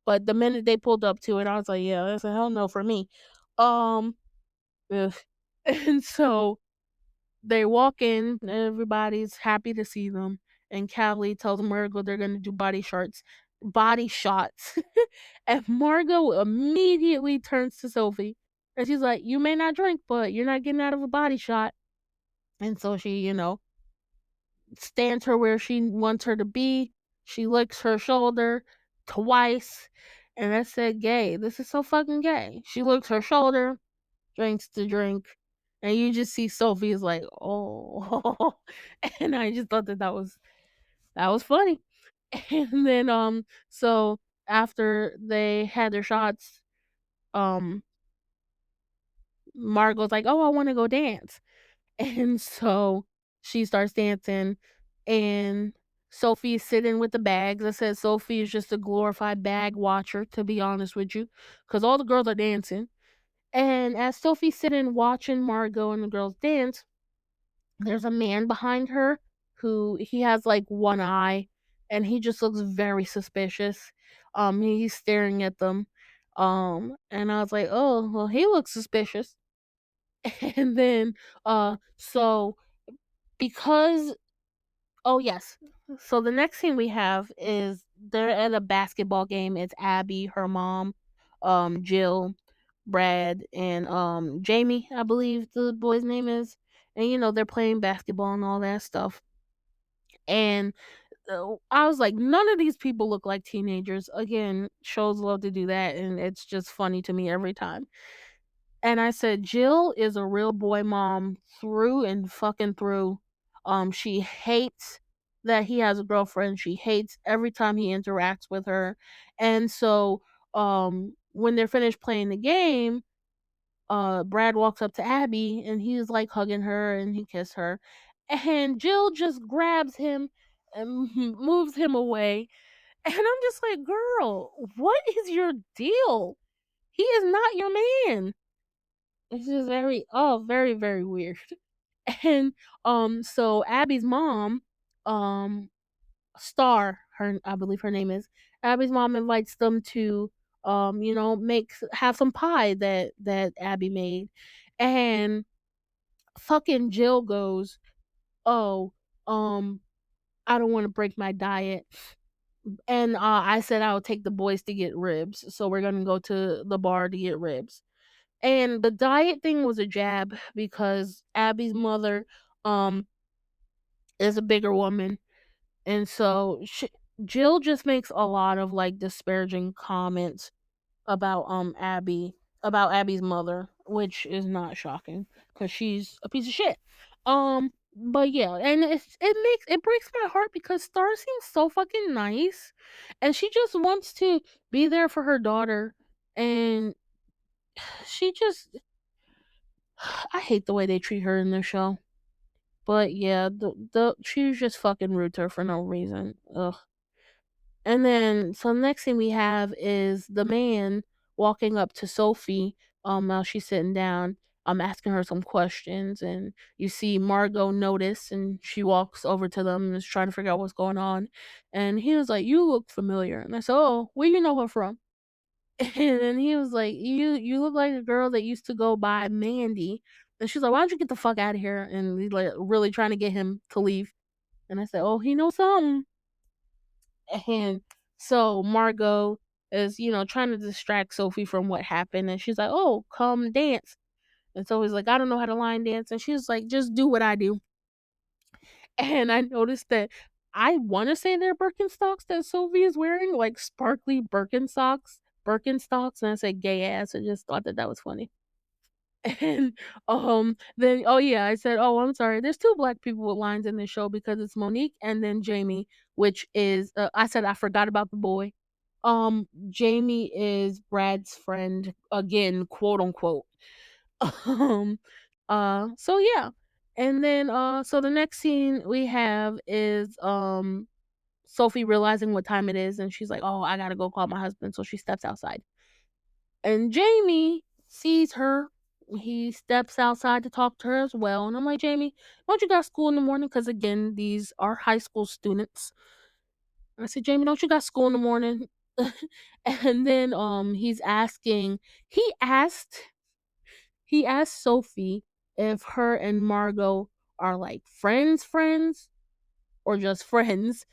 but the minute they pulled up to it, I was like, "Yeah, that's a hell no for me." Um, ugh. And so they walk in, everybody's happy to see them, and Callie tells Margot they're gonna do body shots. And Margot immediately turns to Sophie, and she's like, "You may not drink, but you're not getting out of a body shot." And so she, stands her where she wants her to be. She licks her shoulder twice, and I said, "Gay. This is so fucking gay." She licks her shoulder, drinks the drink, and you just see Sophie is like, "Oh," and I just thought that was funny. And then, so after they had their shots, um, Margot's like, "Oh, I want to go dance." And so she starts dancing, and Sophie's sitting with the bags. I said Sophie is just a glorified bag watcher, to be honest with you, because all the girls are dancing. And as Sophie's sitting watching Margot and the girls dance, there's a man behind her who he has like one eye, and he just looks very suspicious. He's staring at them. And I was like, oh, well, he looks suspicious. And then, so because oh, yes. So the next thing we have is they're at a basketball game. It's Abby, her mom, Jill, Brad, and, Jamie, I believe the boy's name is. And, they're playing basketball and all that stuff. And, I was like, none of these people look like teenagers. Again, shows love to do that, and it's just funny to me every time. And I said, "Jill is a real boy mom through and fucking through." She hates that he has a girlfriend. She hates every time he interacts with her. And so, when they're finished playing the game, Brad walks up to Abby and he's like hugging her and he kissed her. And Jill just grabs him and moves him away. And I'm just like, "Girl, what is your deal? He is not your man." It's just very, very weird. And, so Abby's mom, um, I believe her name is, Abby's mom invites them to, have some pie that Abby made. And fucking Jill goes, "Oh, um, I don't wanna break my diet." And, I said I would take the boys to get ribs, so we're gonna go to the bar to get ribs. And the diet thing was a jab because Abby's mother, um, is a bigger woman, and so Jill just makes a lot of, like, disparaging comments about, Abby's mother, which is not shocking because she's a piece of shit. But yeah, and it breaks my heart because Star seems so fucking nice, and she just wants to be there for her daughter, and she just I hate the way they treat her in this show. But yeah, the she was just fucking rude to her for no reason. Ugh. And then so the next thing we have is the man walking up to Sophie, while she's sitting down, asking her some questions, and you see Margot notice and she walks over to them and is trying to figure out what's going on. And he was like, "You look familiar." And I said, "Oh, where you know her from?" And then he was like, "You look like a girl that used to go by Mandy." And she's like, "Why don't you get the fuck out of here?" And he's like really trying to get him to leave. And I said, "Oh, he knows something." And so Margot is, trying to distract Sophie from what happened. And she's like, "Oh, come dance." And so he's like, "I don't know how to line dance." And she's like, "Just do what I do." And I noticed that I want to say they're Birkenstocks that Sophie is wearing, like sparkly Birkenstocks. And I said, "Gay ass." I just thought that was funny. And, then oh, yeah, I said, "Oh, I'm sorry, there's 2 black people with lines in this show because it's Monique and then Jamie," which is, I said I forgot about the boy. Jamie is Brad's friend again, quote unquote. Um, so yeah. And then so the next scene we have is Sophie realizing what time it is and she's like, "Oh, I got to go call my husband." So she steps outside. And Jamie sees her. He steps outside to talk to her as well. And I'm like, "Jamie, don't you got school in the morning?" Because again, these are high school students. I said, "Jamie, don't you got school in the morning?" And then he's asking, he asked he asked Sophie if her and Margot are like friends or just friends.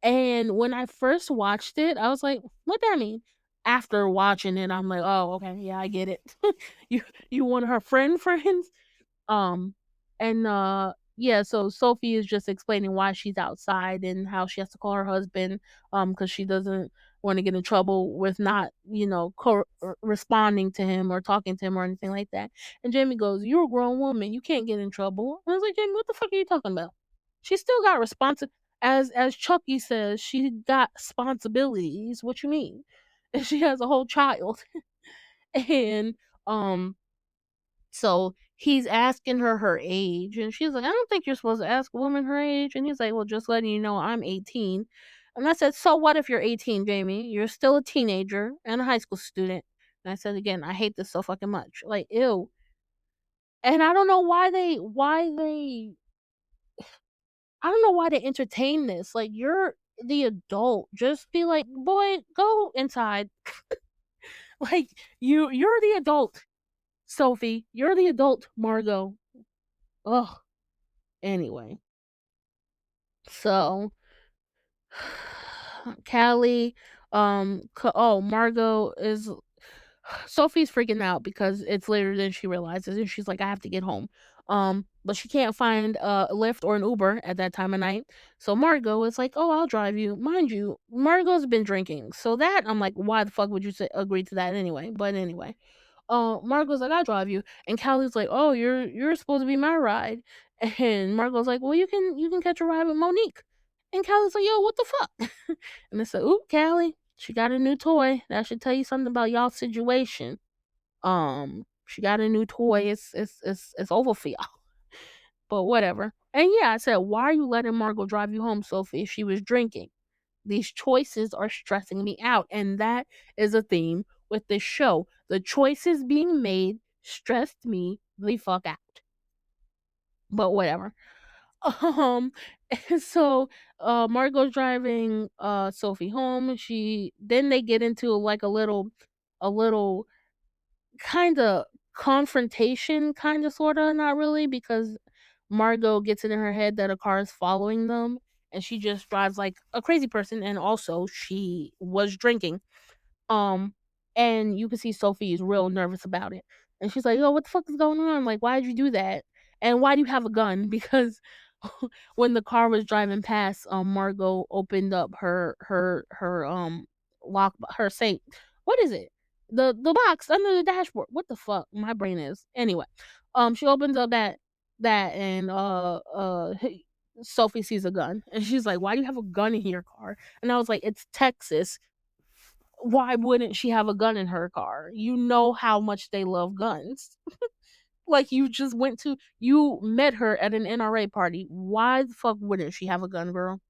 And when I first watched it, I was like, what that mean? After watching it, I'm like, oh, okay, yeah, I get it. you you want her friends? Um, and yeah, so Sophie is just explaining why she's outside and how she has to call her husband, because she doesn't want to get in trouble with not, responding to him or talking to him or anything like that. And Jamie goes, "You're a grown woman, you can't get in trouble." And I was like, "Jamie, what the fuck are you talking about? She still got as Chucky says, she got responsibilities. What you mean?" And she has a whole child, and um so he's asking her age, and she's like, "I don't think you're supposed to ask a woman her age." And he's like, "Well, just letting you know I'm 18." And I said, "So what if you're 18, Jamie? You're still a teenager and a high school student." And I said again, I hate this so fucking much. Like, ew. And I don't know why they entertain this. Like, you're the adult. Just be like, "Boy, go inside." Like, you're the adult, Sophie. You're the adult, Margot. Ugh. Anyway. So, Callie, Margot is Sophie's freaking out because it's later than she realizes, and she's like, "I have to get home." But she can't find a Lyft or an Uber at that time of night. So Margot is like, "Oh, I'll drive you." Mind you, Margot's been drinking, so that I'm like, why the fuck would you agree to that anyway? But anyway, Margot's like, "I'll drive you," and Callie's like, "Oh, you're supposed to be my ride," and Margot's like, "Well, you can catch a ride with Monique," and Callie's like, "Yo, what the fuck?" And I said, "Oop, Callie, she got a new toy. That should tell you something about y'all situation. She got a new toy. It's over for y'all." But whatever. And yeah, I said, "Why are you letting Margot drive you home, Sophie? She was drinking. These choices are stressing me out." And that is a theme with this show. The choices being made stressed me the fuck out. But whatever. Um, and so Margot's driving Sophie home. Then they get into like a little kind of confrontation, kind of sort of, not really, because Margot gets it in her head that a car is following them, and she just drives like a crazy person, and also she was drinking. Um, and you can see Sophie is real nervous about it. And she's like, "Yo, what the fuck is going on? Like, why did you do that? And why do you have a gun?" Because when the car was driving past, Margot opened up her her safe. What is it? The box under the dashboard. What the fuck? My brain is. Anyway, she opens up that and Sophie sees a gun and she's like, "Why do you have a gun in your car?" And I was like, "It's Texas. Why wouldn't she have a gun in her car? You know how much they love guns." Like, you met her at an NRA party. Why the fuck wouldn't she have a gun, girl?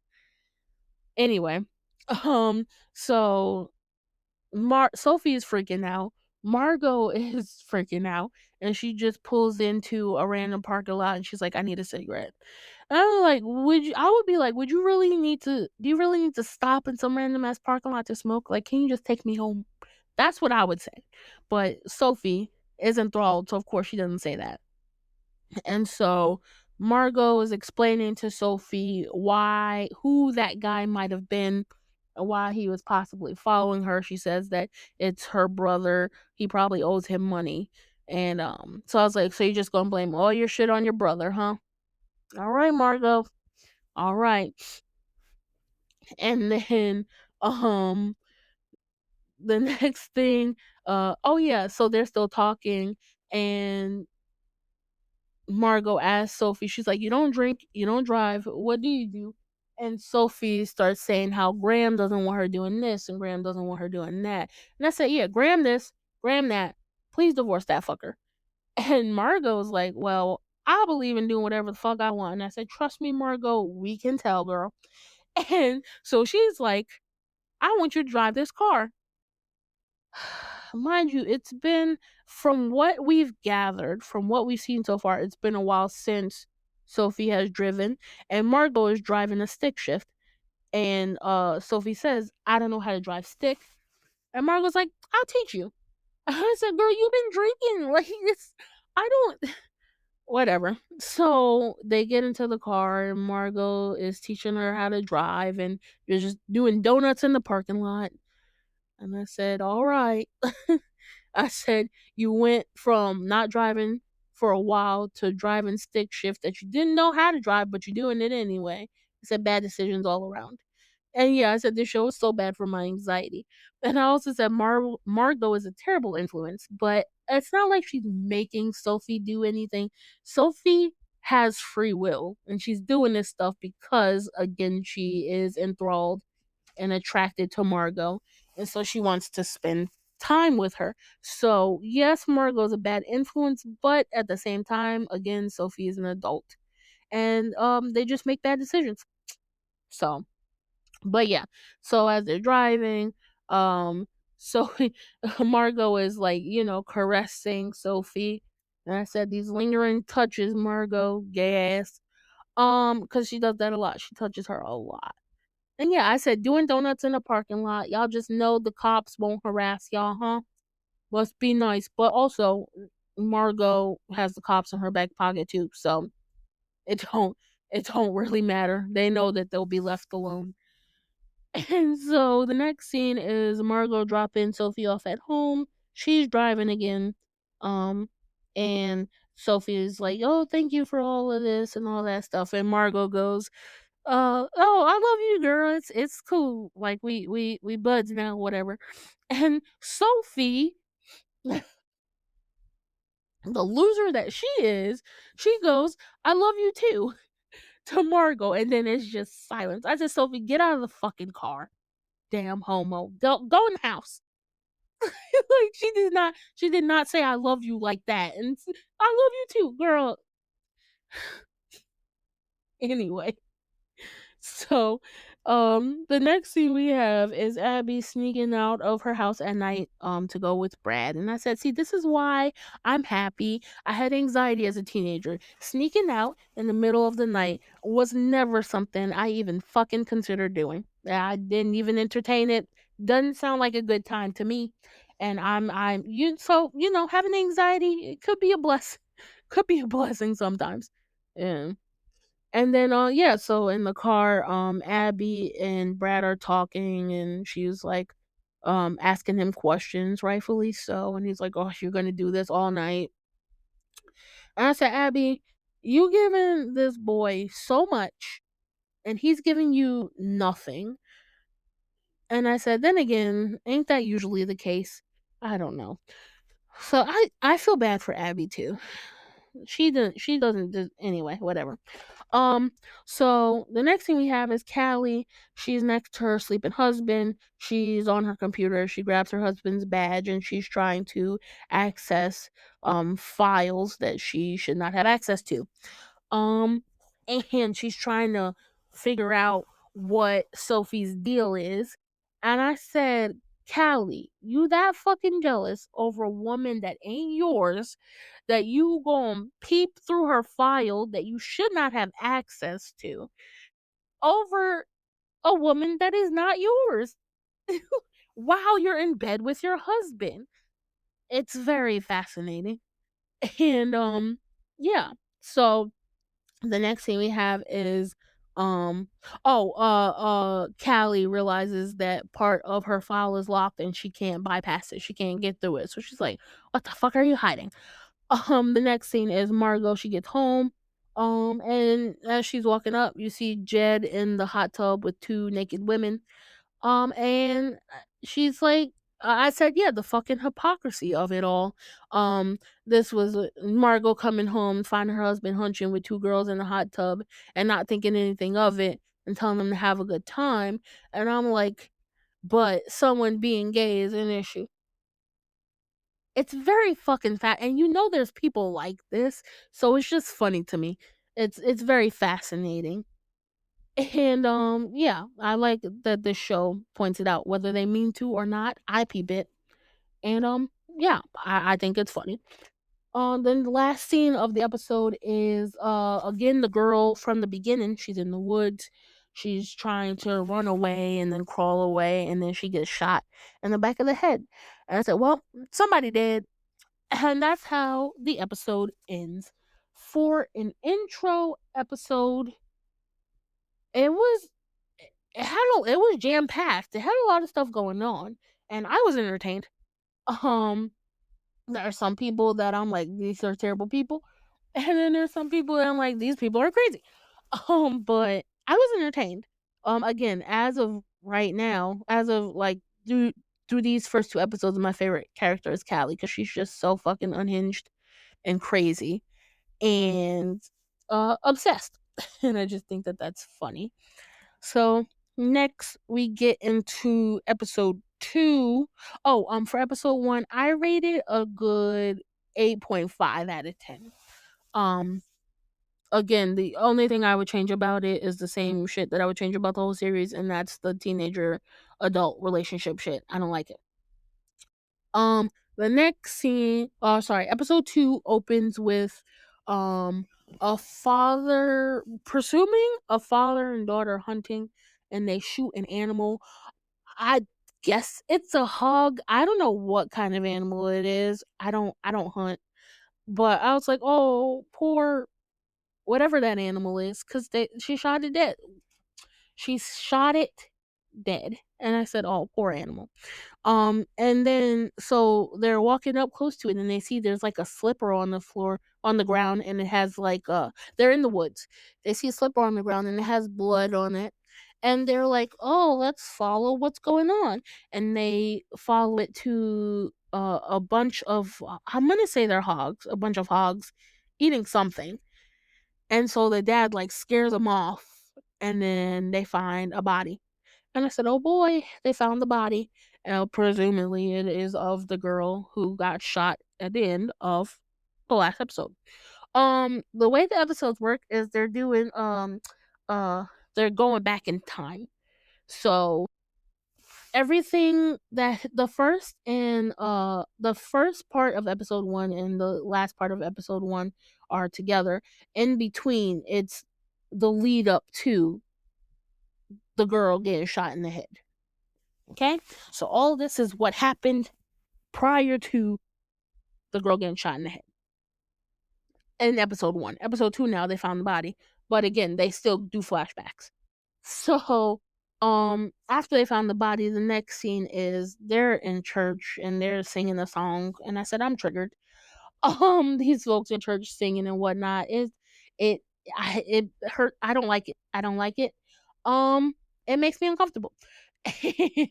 Anyway, um, so Sophie is freaking out. Margot is freaking out, and she just pulls into a random parking lot, and she's like, "I need a cigarette." And I'm like, I would be like, do you really need to stop in some random ass parking lot to smoke? Like, can you just take me home? That's what I would say. But Sophie is enthralled, so of course she doesn't say that. And so Margot is explaining to Sophie who that guy might have been, why he was possibly following her. She says that it's her brother. He probably owes him money. And so I was like, "So you're just gonna blame all your shit on your brother, huh?" All right, Margot. All right. And then um the next thing, oh yeah, so they're still talking, and Margot asks Sophie, she's like, "You don't drink, you don't drive. What do you do?" And Sophie starts saying how Graham doesn't want her doing this and Graham doesn't want her doing that. And I said, yeah, Graham this, Graham that. Please divorce that fucker. And Margot was like, well, I believe in doing whatever the fuck I want. And I said, trust me, Margot, we can tell, girl. And so she's like, I want you to drive this car. Mind you, it's been, from what we've gathered, from what we've seen so far, it's been a while since Sophie has driven, and Margot is driving a stick shift. And Sophie says, I don't know how to drive stick. And Margot's like, I'll teach you. I said, girl, you've been drinking. Like, it's, I don't, whatever. So they get into the car, and Margot is teaching her how to drive, and they're just doing donuts in the parking lot. And I said, all right. I said, you went from not driving for a while to driving stick shift that you didn't know how to drive, but you're doing it anyway. I said, bad decisions all around. And yeah, I said, this show is so bad for my anxiety. And I also said, Margot is a terrible influence, but it's not like she's making Sophie do anything. Sophie has free will, and she's doing this stuff because, again, she is enthralled and attracted to Margot. And so she wants to spend time with her. So, yes, Margot's a bad influence, but at the same time, again, Sophie is an adult. And they just make bad decisions. So, but yeah. So as they're driving, so Margot is like, caressing Sophie. And I said, these lingering touches, Margot, gay ass. Because she does that a lot. She touches her a lot. And yeah, I said, doing donuts in the parking lot. Y'all just know the cops won't harass y'all, huh? Must be nice. But also, Margot has the cops in her back pocket too, so it don't it don't really matter. They know that they'll be left alone. And so the next scene is Margot dropping Sophie off at home. She's driving again. Um, and Sophie is like, oh, thank you for all of this and all that stuff. And Margot goes, oh, I love you, girl. It's cool. Like we buds now, whatever. And Sophie, the loser that she is, she goes, I love you too, to Margot. And then it's just silence. I said, Sophie, get out of the fucking car. Damn homo. Go in the house. Like she did not say I love you like that. And I love you too, girl. Anyway. So, the next scene we have is Abby sneaking out of her house at night, to go with Brad. And I said, see, this is why I'm happy. I had anxiety as a teenager. Sneaking out in the middle of the night was never something I even fucking considered doing. I didn't even entertain it. Doesn't sound like a good time to me. And having anxiety, it could be a blessing. Could be a blessing sometimes. Yeah. And then, yeah, so in the car, Abby and Brad are talking, and she's like, asking him questions, rightfully so. And he's like, oh, you're gonna do this all night. And I said, Abby, you giving this boy so much, and he's giving you nothing. And I said, then again, ain't that usually the case? I don't know. So I feel bad for Abby too. She doesn't anyway, whatever. Um, so the next thing we have is Callie. She's next to her sleeping husband. She's on her computer. She grabs her husband's badge and she's trying to access files that she should not have access to. Um, and she's trying to figure out what Sophie's deal is. And I said, Callie, you that fucking jealous over a woman that ain't yours, that you gon' peep through her file that you should not have access to over a woman that is not yours while you're in bed with your husband. It's very fascinating. And yeah. So the next thing we have is Callie realizes that part of her file is locked and she can't bypass it. She can't get through it. So she's like, what the fuck are you hiding? The next scene is Margot. She gets home. And as she's walking up, you see Jed in the hot tub with two naked women. And she's like, I said, yeah, the fucking hypocrisy of it all. This was Margot coming home, finding her husband hunching with two girls in a hot tub and not thinking anything of it. and telling them to have a good time. And I'm like, but someone being gay is an issue. It's very fucking fat, and there's people like this, so it's just funny to me. It's very fascinating. And yeah, I like that this show points it out, whether they mean to or not. I peep it, and yeah, I think it's funny. Then the last scene of the episode is again the girl from the beginning. She's in the woods. She's trying to run away and then crawl away, and then she gets shot in the back of the head. And I said, "Well, somebody did," and that's how the episode ends. For an intro episode, it was it was jam packed. It had a lot of stuff going on, and I was entertained. Um, there are some people that I'm like, these are terrible people, and then there's some people that I'm like, these people are crazy. But I was entertained. Again, as of right now, as of like through these first two episodes, my favorite character is Callie because she's just so fucking unhinged and crazy and obsessed, and I just think that that's funny. So next we get into episode two. Oh, for episode one, I rated a good 8.5 out of 10. Um, Again, the only thing I would change about it is the same shit that I would change about the whole series, and that's the teenager adult relationship shit. I don't like it. The next scene, sorry, episode two opens with, um, a father, presuming a father and daughter hunting, and they shoot an animal. I guess it's a hog. I don't know what kind of animal it is. I don't hunt, but I was like, oh, poor whatever that animal is, because she shot it dead. She shot it dead, and I said, oh, poor animal. And then so they're walking up close to it and they see there's like a slipper on the floor on the ground, and it has like they're in the woods. They see a slipper on the ground and it has blood on it. And they're like, "Oh, let's follow what's going on." And they follow it to a bunch of I'm going to say they're hogs, a bunch of hogs eating something. And so the dad like scares them off, and then they find a body, and I said, "Oh boy, they found the body." Presumably, it is of the girl who got shot at the end of the last episode. The way the episodes work is uh they're going back in time. So everything that the first part of episode one and the last part of episode one are together. In between, it's the lead up to the girl getting shot in the head. Okay? So all this is what happened prior to the girl getting shot in the head. In episode one. Episode two, now they found the body. But again, they still do flashbacks. So after they found the body, the next scene is they're in church and they're singing a song. And I said, I'm triggered. These folks in church singing and whatnot. It it hurt. I don't like it. I don't like it. Um, it makes me uncomfortable.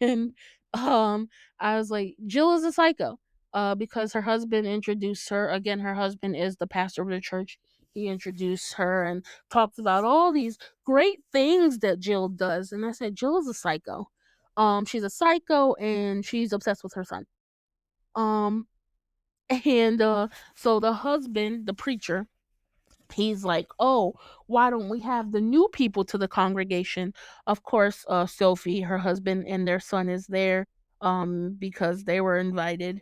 And I was like, Jill is a psycho. Because her husband introduced her. Again, her husband is the pastor of the church. He introduced her and talked about all these great things that Jill does. And I said, Jill is a psycho. She's a psycho and she's obsessed with her son. Um, and so the husband, the preacher, he's like, "Oh, why don't we have the new people to the congregation?" Of course, Sophie, her husband, and their son is there because they were invited.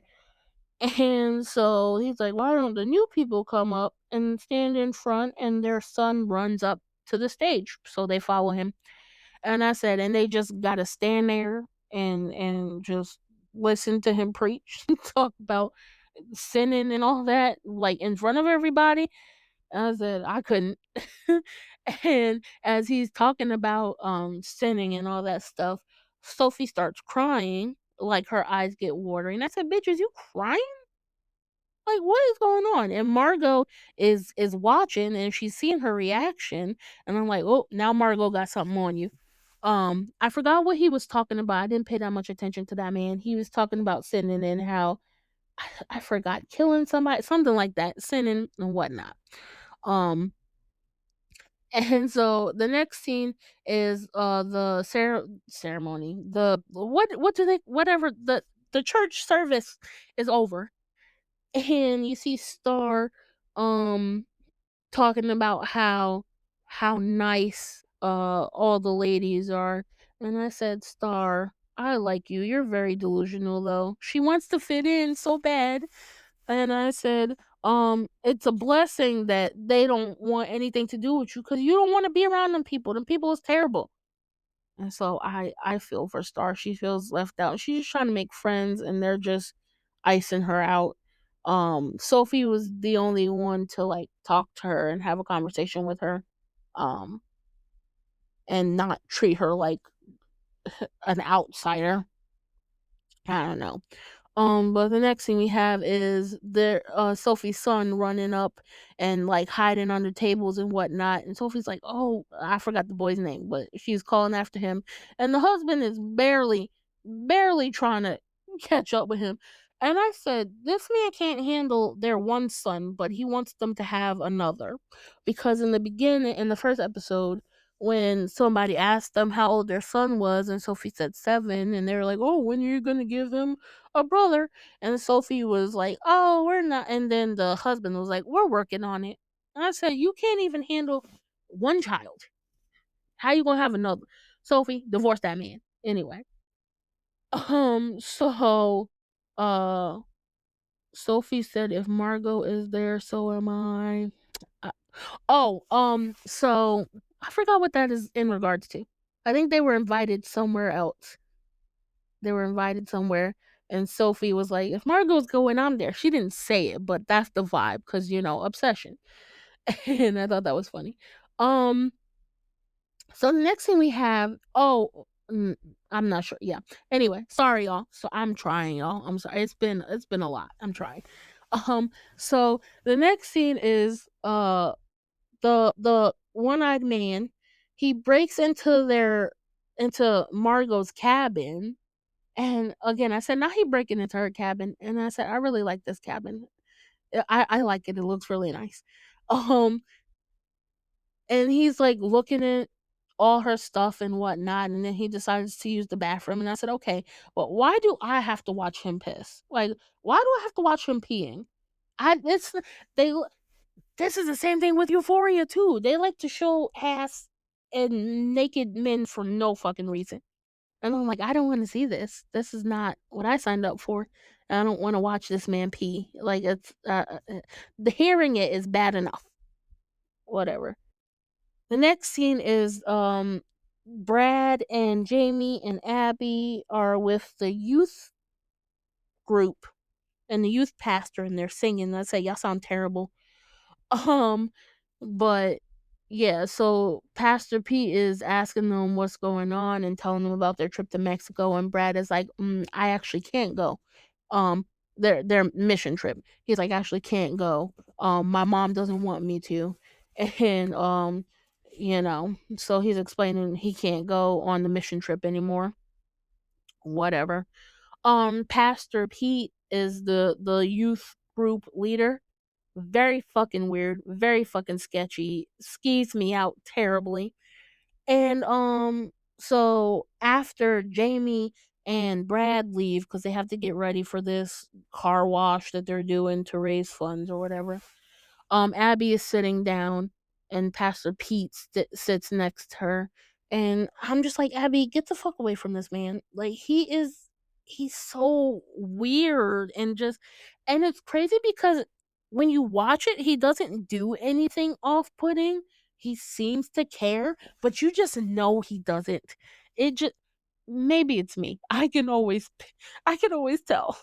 And so he's like, "Why don't the new people come up and stand in front?" And their son runs up to the stage, so they follow him. And I said, and they just got to stand there and just listen to him preach, talk about sinning and all that, like in front of everybody. I said I couldn't. And as he's talking about sinning and all that stuff, Sophie starts crying, like her eyes get watery. And I said, "Bitch, is you crying? Like what is going on?" And Margot is watching and she's seeing her reaction, and I'm like, "Oh, now Margot got something on you." I forgot what he was talking about. I didn't pay that much attention to that man. He was talking about sinning and how I forgot, killing somebody, something like that, sinning and whatnot. Um And so the next scene is the ceremony. What do they whatever the church service is over. And you see Star um talking about how nice all the ladies are. And I said, Star, I like you. You're very delusional though. She wants to fit in so bad. And I said, it's a blessing that they don't want anything to do with you because you don't want to be around them people. Them people is terrible. And so I feel for Star. She feels left out. She's just trying to make friends and they're just icing her out. Sophie was the only one to like talk to her and have a conversation with her. Um and not treat her like an outsider. I don't know. But the next thing we have is Sophie's son running up and like hiding under tables and whatnot. And Sophie's like, "Oh, I forgot the boy's name," but she's calling after him. And the husband is barely trying to catch up with him. And I said, "This man can't handle their one son, but he wants them to have another." Because in the beginning, in the first episode, when somebody asked them how old their son was, and Sophie said 7, and they were like, "Oh, when are you gonna give him a brother?" And Sophie was like, "Oh, we're not." And then the husband was like, "We're working on it." And I said, "You can't even handle one child. How you gonna have another?" Sophie, divorce that man. Anyway, so, uh, Sophie said, "If Margot is there, so am I." Uh, so I forgot what that is in regards to. I think they were invited somewhere else. They were invited somewhere, and Sophie was like, "If Margot's going, I'm there." She didn't say it, but that's the vibe, cause obsession. And I thought that was funny. Um, so the next thing we have I'm not sure. Yeah. Anyway, sorry y'all. So I'm trying, y'all. I'm sorry. It's been a lot. I'm trying. So the next scene is the one-eyed man. He breaks into Margot's cabin. And again, I said, "Now he breaking into her cabin," and I said, "I really like this cabin. I like it. It looks really nice." Um, and he's like looking at all her stuff and whatnot, and then he decides to use the bathroom. And I said, "Okay, but why do I have to watch him piss? Like, why do I have to watch him peeing?" I it's they. This is the same thing with Euphoria too. They like to show ass and naked men for no fucking reason. And I'm like, "I don't wanna see this. This is not what I signed up for. I don't wanna watch this man pee." Like, the hearing it is bad enough. Whatever. The next scene is, Brad and Jamie and Abby are with the youth group and the youth pastor, and they're singing. I say, "Y'all sound terrible." Um, but yeah, so Pastor Pete is asking them what's going on and telling them about their trip to Mexico, and Brad is like, I actually can't go. Um, their mission trip. He's like, "I actually can't go. My mom doesn't want me to," and so he's explaining he can't go on the mission trip anymore. Whatever. Pastor Pete is the youth group leader. Very fucking weird, very fucking sketchy, skeeves me out terribly. And, so after Jamie and Brad leave, because they have to get ready for this car wash that they're doing to raise funds or whatever, Abby is sitting down and Pastor Pete sits next to her. And I'm just like, "Abby, get the fuck away from this man." Like, he's so weird and it's crazy because when you watch it, he doesn't do anything off putting. He seems to care, but you just know he doesn't. It just maybe it's me. I can always tell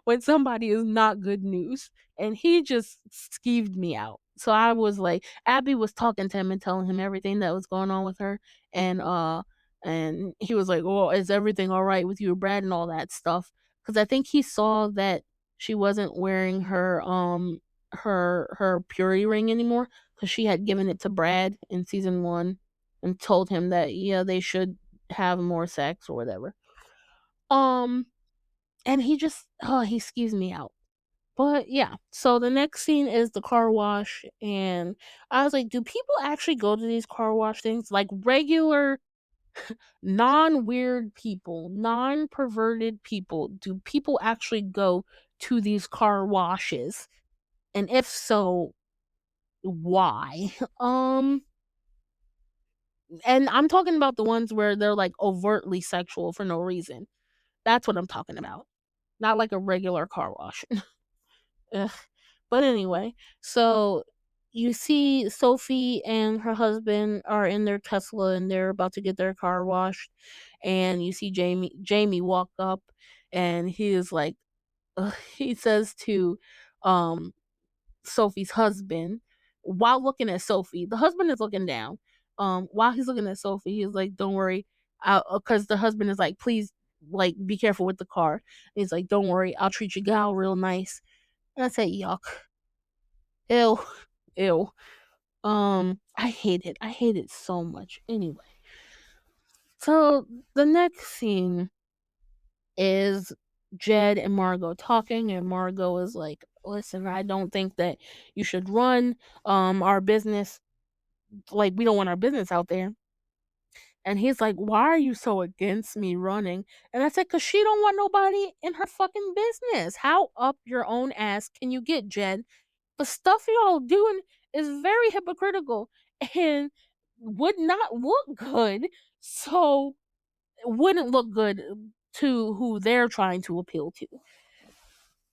when somebody is not good news, and he just skeeved me out. So I was like, Abby was talking to him and telling him everything that was going on with her, and he was like, "Well, is everything all right with you, Brad, and all that stuff?" Because I think he saw that she wasn't wearing her purity ring anymore because she had given it to Brad in season 1 and told him that yeah they should have more sex or whatever. Um, and he just he skews me out. But yeah, so the next scene is the car wash, and I was like, do people actually go to these car wash things? Like regular, non weird people, non perverted people, do people actually go to these car washes? And if so, why? Um, and I'm talking about the ones where they're like overtly sexual for no reason. That's what I'm talking about. Not like a regular car wash. Ugh. But anyway, so you see Sophie and her husband are in their Tesla and they're about to get their car washed. And you see Jamie walk up and he is like, he says to um Sophie's husband while looking at Sophie. The husband is looking down. While he's looking at Sophie, he's like, "Don't worry," because the husband is like, "Please, like, be careful with the car." And he's like, "Don't worry, I'll treat your gal real nice." And I say, "Yuck, ew, ew." I hate it. I hate it so much. Anyway, so the next scene is Jed and Margot talking, and Margot is like, "Listen, I don't think that you should run our business. Like, we don't want our business out there." And he's like, "Why are you so against me running?" And I said, "Cause she don't want nobody in her fucking business. How up your own ass can you get, Jed? The stuff y'all doing is very hypocritical and would not look good. So it wouldn't look good to who they're trying to appeal to.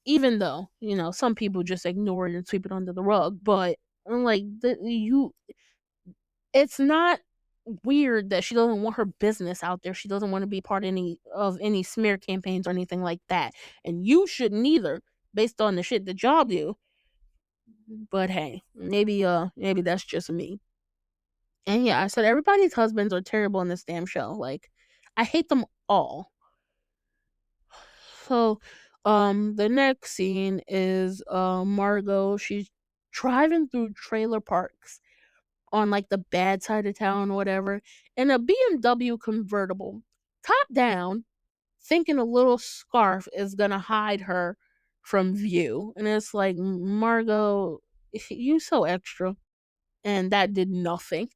Even though, some people just ignore it and sweep it under the rug. But I'm like, it's not weird that she doesn't want her business out there. She doesn't want to be part of any smear campaigns or anything like that. And you shouldn't either, based on the shit that y'all do. But hey, maybe that's just me. And yeah, I said everybody's husbands are terrible in this damn show. Like, I hate them all. So, the next scene is Margot. She's driving through trailer parks on like the bad side of town or whatever, in a BMW convertible, top down, thinking a little scarf is gonna hide her from view. And it's like, Margot, you so extra. And that did nothing.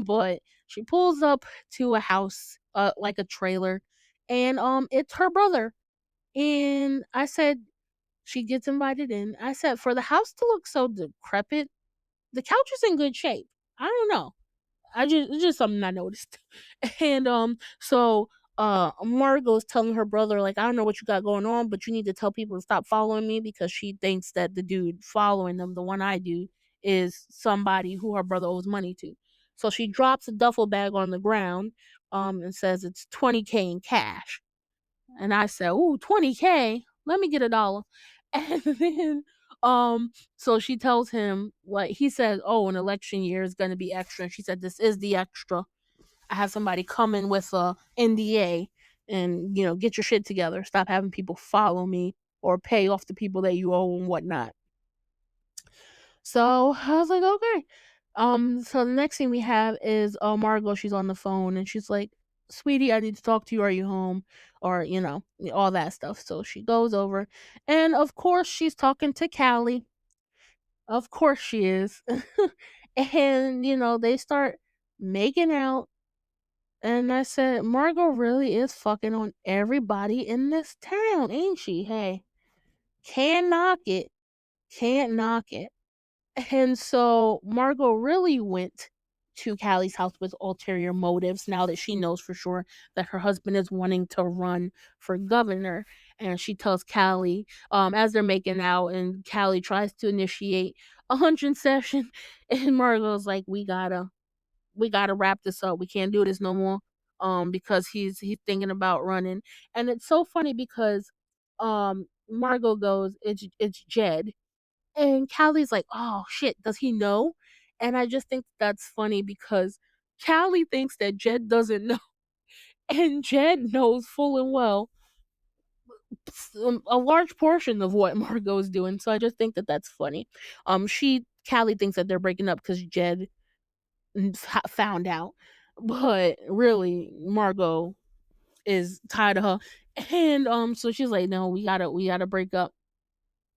But she pulls up to a house, like a trailer, and it's her brother. And I said, she gets invited in. I said, for the house to look so decrepit, the couch is in good shape. I don't know. It's just something I noticed. And so Margot's telling her brother, like, I don't know what you got going on, but you need to tell people to stop following me, because she thinks that the dude following them, the one I do, is somebody who her brother owes money to. So she drops a duffel bag on the ground and says it's 20K in cash. And I said, "Ooh, 20K. Let me get a dollar." And then so she tells him, like, he says, "Oh, an election year is gonna be extra." And she said, "This is the extra. I have somebody come in with a NDA and, get your shit together. Stop having people follow me or pay off the people that you owe and whatnot." So I was like, okay. So the next thing we have is Margot. She's on the phone and she's like, "Sweetie, I need to talk to you. Are you home?" Or, all that stuff. So she goes over, and of course she's talking to Callie. Of course she is. And, they start making out. And I said, Margot really is fucking on everybody in this town, ain't she? Hey, can't knock it. Can't knock it. And so Margot really went to Callie's house with ulterior motives, now that she knows for sure that her husband is wanting to run for governor. And she tells Callie, as they're making out, and Callie tries to initiate a hunching session, and Margot's like, we gotta wrap this up. We can't do this no more. Because he's thinking about running. And it's so funny because Margot goes, it's Jed, and Callie's like, "Oh shit, does he know?" And I just think that's funny because Callie thinks that Jed doesn't know, and Jed knows full and well a large portion of what Margot is doing. So I just think that that's funny. Callie thinks that they're breaking up because Jed found out, but really Margot is tired of her, and so she's like, "No, we gotta break up."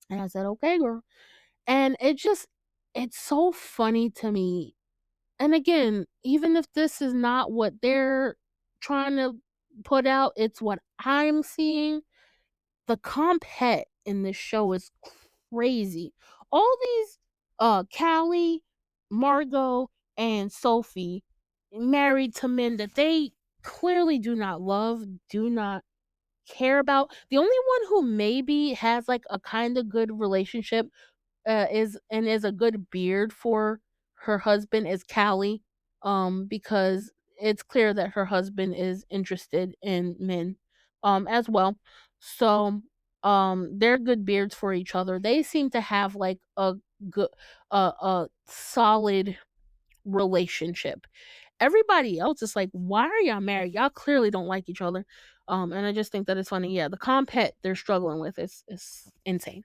And I said, "Okay, girl." And it's so funny to me. And again, even if this is not what they're trying to put out, it's what I'm seeing. The compet in this show is crazy. All these Callie, Margot, and Sophie married to men that they clearly do not love, do not care about. The only one who maybe has like a kind of good relationship is a good beard for her husband is Callie, because it's clear that her husband is interested in men, as well. So, they're good beards for each other. They seem to have like good, a solid relationship. Everybody else is like, why are y'all married? Y'all clearly don't like each other. And I just think that it's funny. Yeah, the compet they're struggling with is insane.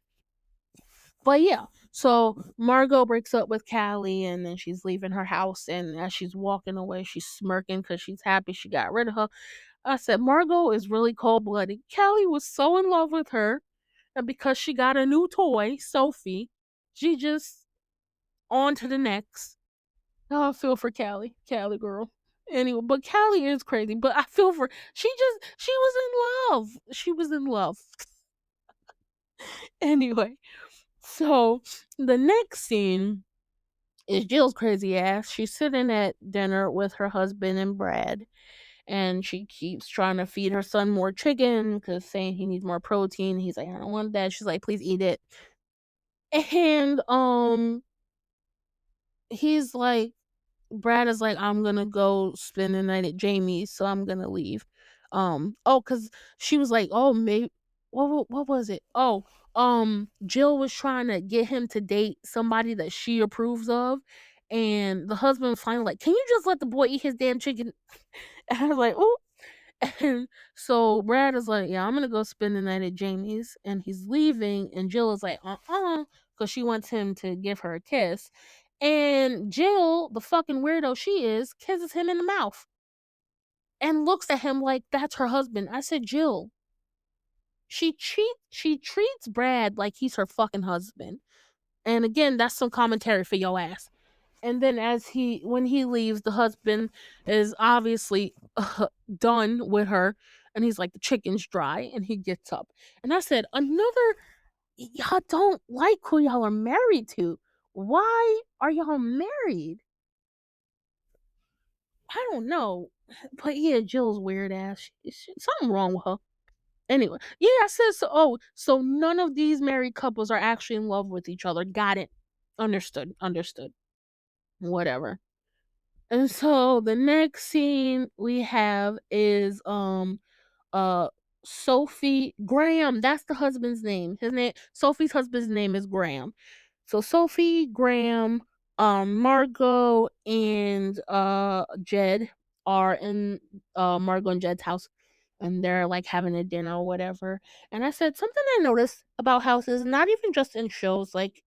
But yeah, so Margot breaks up with Callie and then she's leaving her house. And as she's walking away, she's smirking because she's happy she got rid of her. I said, Margot is really cold blooded. Callie was so in love with her. And because she got a new toy, Sophie, she just on to the next. Oh, I feel for Callie. Callie girl. Anyway, but Callie is crazy. But I feel for she was in love. She was in love. Anyway, so the next scene is Jill's crazy ass. She's sitting at dinner with her husband and Brad, and she keeps trying to feed her son more chicken because saying he needs more protein. He's like, I don't want that. She's like, please eat it. And he's like, Brad is like, I'm gonna go spend the night at Jamie's, so I'm gonna leave. Cause she was like, oh, maybe what was it? Oh, Jill was trying to get him to date somebody that she approves of, and the husband was finally like, can you just let the boy eat his damn chicken? And I was like, oh. And so Brad is like, yeah, I'm gonna go spend the night at Jamie's, and he's leaving, and Jill is like, because she wants him to give her a kiss. And Jill, the fucking weirdo she is, kisses him in the mouth and looks at him like that's her husband. I said, Jill, she treats Brad like he's her fucking husband. And again, that's some commentary for your ass. And then when he leaves, the husband is obviously done with her, and he's like, the chicken's dry, and he gets up. And I said, y'all don't like who y'all are married to. Why are y'all married? I don't know. But yeah, Jill's weird ass. Something wrong with her. Anyway, yeah, I said so. Oh, so none of these married couples are actually in love with each other. Got it. Understood. Understood. Whatever. And so the next scene we have is uh Sophie Graham. That's the husband's name. His name Sophie's husband's name is Graham. So Sophie, Graham, Margot, and Jed are in Margot and Jed's house, and they're like having a dinner or whatever. And I said something I noticed about houses, not even just in shows, like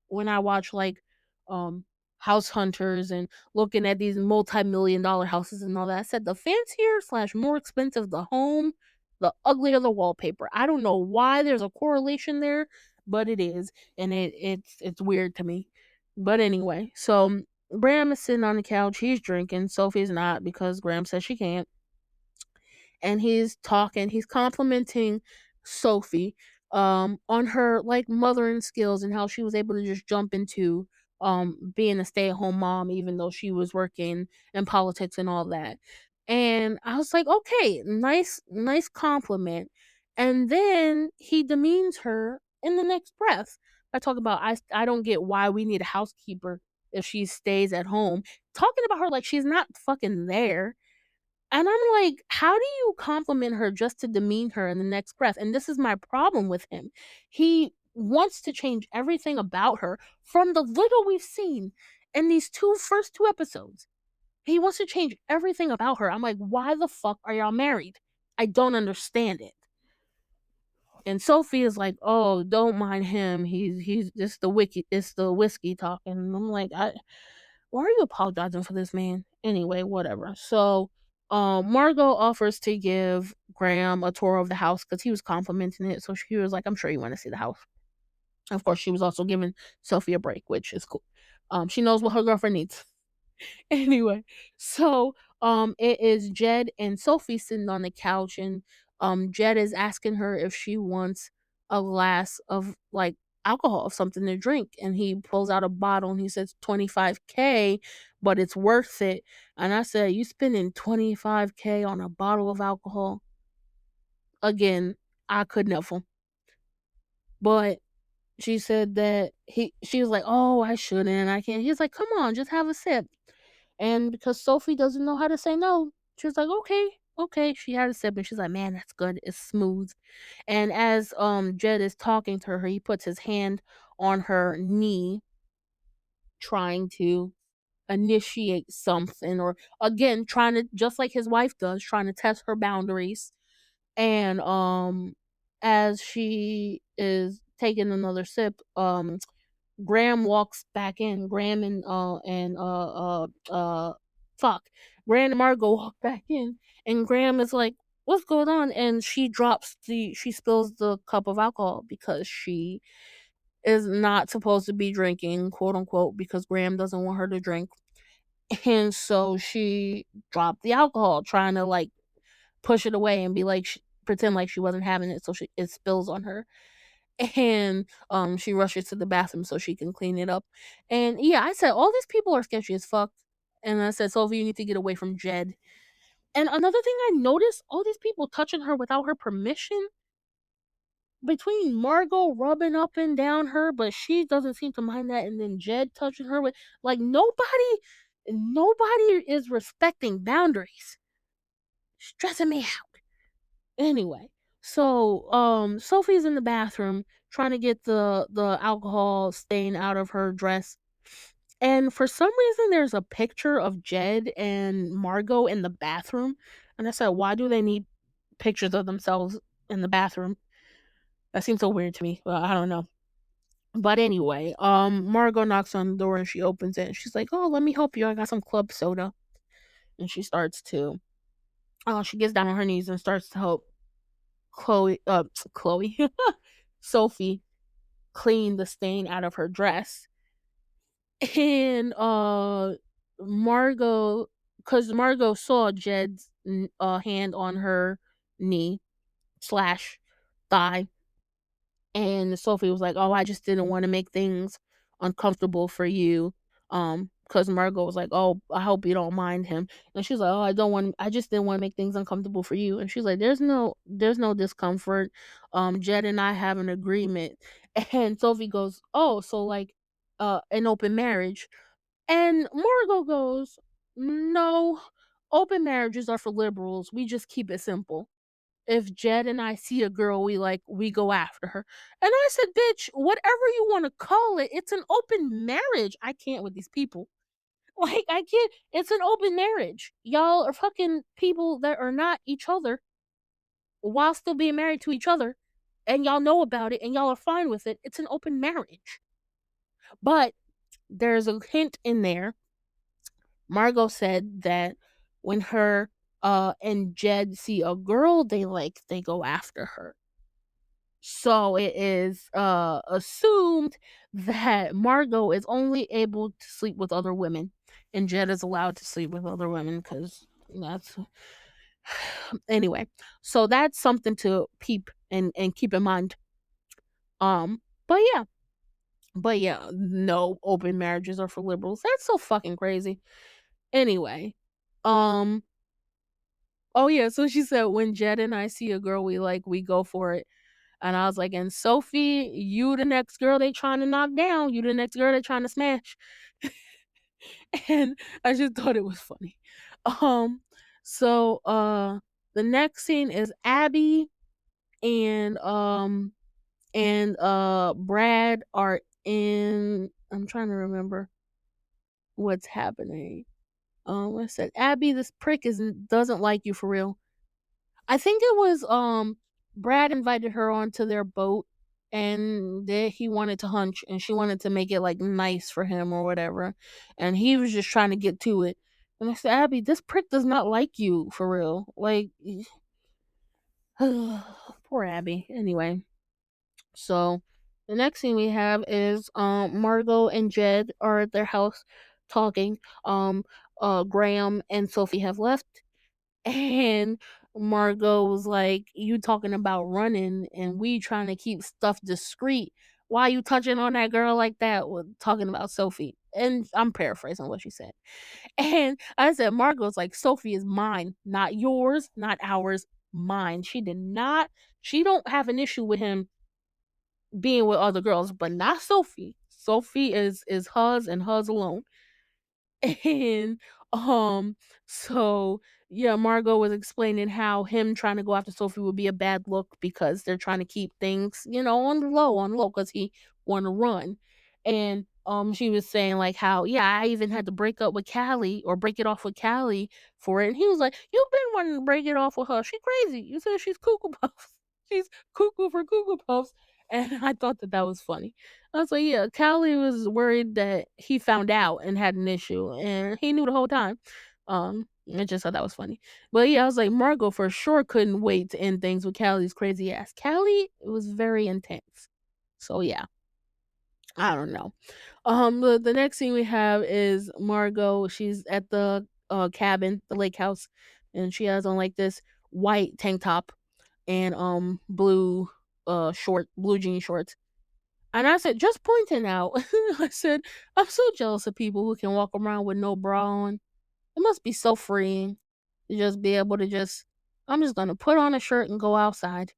when I watch like um House Hunters and looking at these multi-million-dollar houses and all that. I said the fancier slash more expensive the home, the uglier the wallpaper. I don't know why there's a correlation there, but it is, and it's weird to me. But anyway, so Graham is sitting on the couch. He's drinking. Sophie's not because Graham says she can't, and he's complimenting Sophie on her like mothering skills and how she was able to just jump into being a stay-at-home mom even though she was working in politics and all that. And I was like, okay, nice compliment. And then he demeans her in the next breath by talking about I don't get why we need a housekeeper if she stays at home. Talking about her like she's not fucking there. And I'm like, how do you compliment her just to demean her in the next breath? And this is my problem with him. He wants to change everything about her from the little we've seen in these first two episodes. He wants to change everything about her. I'm like, why the fuck are y'all married? I don't understand it. And Sophie is like, oh, don't mind him. He's it's the whiskey talking. And I'm like, why are you apologizing for this man? Anyway, whatever. So, Margot offers to give Graham a tour of the house because he was complimenting it. So she was like, I'm sure you want to see the house. Of course, she was also giving Sophie a break, which is cool. She knows what her girlfriend needs. Anyway, so it is Jed and Sophie sitting on the couch, and Jed is asking her if she wants a glass of like alcohol, something to drink, and he pulls out a bottle and he says 25K, but it's worth it. And I said, "You spending 25K on a bottle of alcohol?" Again, I could never. But she said that she was like, "Oh, I shouldn't. I can't." He's like, "Come on, just have a sip." And because Sophie doesn't know how to say no, she was like, "Okay, okay." She had a sip and she's like, "Man, that's good. It's smooth." And as Jed is talking to her, he puts his hand on her knee, trying to initiate something, or again, trying to, just like his wife does, trying to test her boundaries. And as she is taking another sip, Graham walks back in. Graham and fuck. Graham and Margot walk back in, and Graham is like, "What's going on?" And she spills the cup of alcohol because she is not supposed to be drinking, quote unquote, because Graham doesn't want her to drink. And so she dropped the alcohol, trying to like push it away and be like, pretend like she wasn't having it, so it spills on her. And she rushes to the bathroom so she can clean it up. And yeah, I said all these people are sketchy as fuck. And I said, Sophie, you need to get away from Jed. And another thing I noticed, all these people touching her without her permission. Between Margot rubbing up and down her, but she doesn't seem to mind that, and then Jed touching her with, like, nobody is respecting boundaries. Stressing me out. Anyway, so Sophie's in the bathroom trying to get the alcohol stain out of her dress. And for some reason there's a picture of Jed and Margot in the bathroom. And I said, "Why do they need pictures of themselves in the bathroom?" That seems so weird to me. Well, I don't know. But anyway, Margot knocks on the door and she opens it and she's like, "Oh, let me help you. I got some club soda." And she starts to she gets down on her knees and starts to help Chloe Chloe Sophie clean the stain out of her dress. And Margot, because Margot saw Jed's hand on her knee slash thigh, and Sophie was like, "Oh, I just didn't want to make things uncomfortable for you." Because Margot was like, "Oh, I hope you don't mind him," and she's like, "Oh, I just didn't want to make things uncomfortable for you." And she's like, there's no discomfort. Jed and I have an agreement." And Sophie goes, "Oh, so like, an open marriage?" And Margot goes, "No, open marriages are for liberals. We just keep it simple. If Jed and I see a girl we like, we go after her." And I said, "Bitch, whatever you want to call it, it's an open marriage." I can't with these people. Like, I can't. It's an open marriage. Y'all are fucking people that are not each other while still being married to each other. And y'all know about it and y'all are fine with it. It's an open marriage. But there's a hint in there. Margot said that when her and Jed see a girl they like, they go after her. So it is assumed that Margot is only able to sleep with other women, and Jed is allowed to sleep with other women because that's anyway. So that's something to peep and keep in mind. Um, but yeah, no open marriages are for liberals. That's so fucking crazy. Anyway, um, oh yeah, so she said when Jed and I see a girl we like, we go for it. And I was like, "And Sophie, you the next girl they trying to knock down. You the next girl they trying to smash." And I just thought it was funny. Um, so the next scene is Abby and Brad are in, I'm trying to remember what's happening. I said, "Abby, this prick doesn't like you for real." I think it was Brad invited her onto their boat and that he wanted to hunch and she wanted to make it like nice for him or whatever. And he was just trying to get to it. And I said, "Abby, this prick does not like you for real." Like poor Abby. Anyway. So The next scene we have is Margot and Jed are at their house talking. Um Graham and Sophie have left, and Margot was like, "You talking about running and we trying to keep stuff discreet. Why you touching on that girl like that?" With talking about Sophie. And I'm paraphrasing what she said. And I said, Margot's like, "Sophie is mine, not yours, not ours, mine." She did not, she don't have an issue with him being with other girls, but not Sophie. Sophie is hers and hers alone. And so yeah, Margot was explaining how him trying to go after Sophie would be a bad look because they're trying to keep things, on the low, because he want to run. And she was saying like how, yeah, I even had to break up with Callie or break it off with Callie for it. And he was like, "You've been wanting to break it off with her. She crazy. You said she's cuckoo puffs. She's cuckoo for cuckoo puffs." And I thought that that was funny. I was like, yeah, Callie was worried that he found out and had an issue, and he knew the whole time. I just thought that was funny. But yeah, I was like, Margot for sure couldn't wait to end things with Callie's crazy ass. Callie was very intense. So yeah, I don't know. The next thing we have is Margot. She's at the cabin, the lake house, and she has on like this white tank top and blue blue jean shorts. And I said, just pointing out, I said, "I'm so jealous of people who can walk around with no bra on. It must be so freeing to just be able to just, I'm just going to put on a shirt and go outside.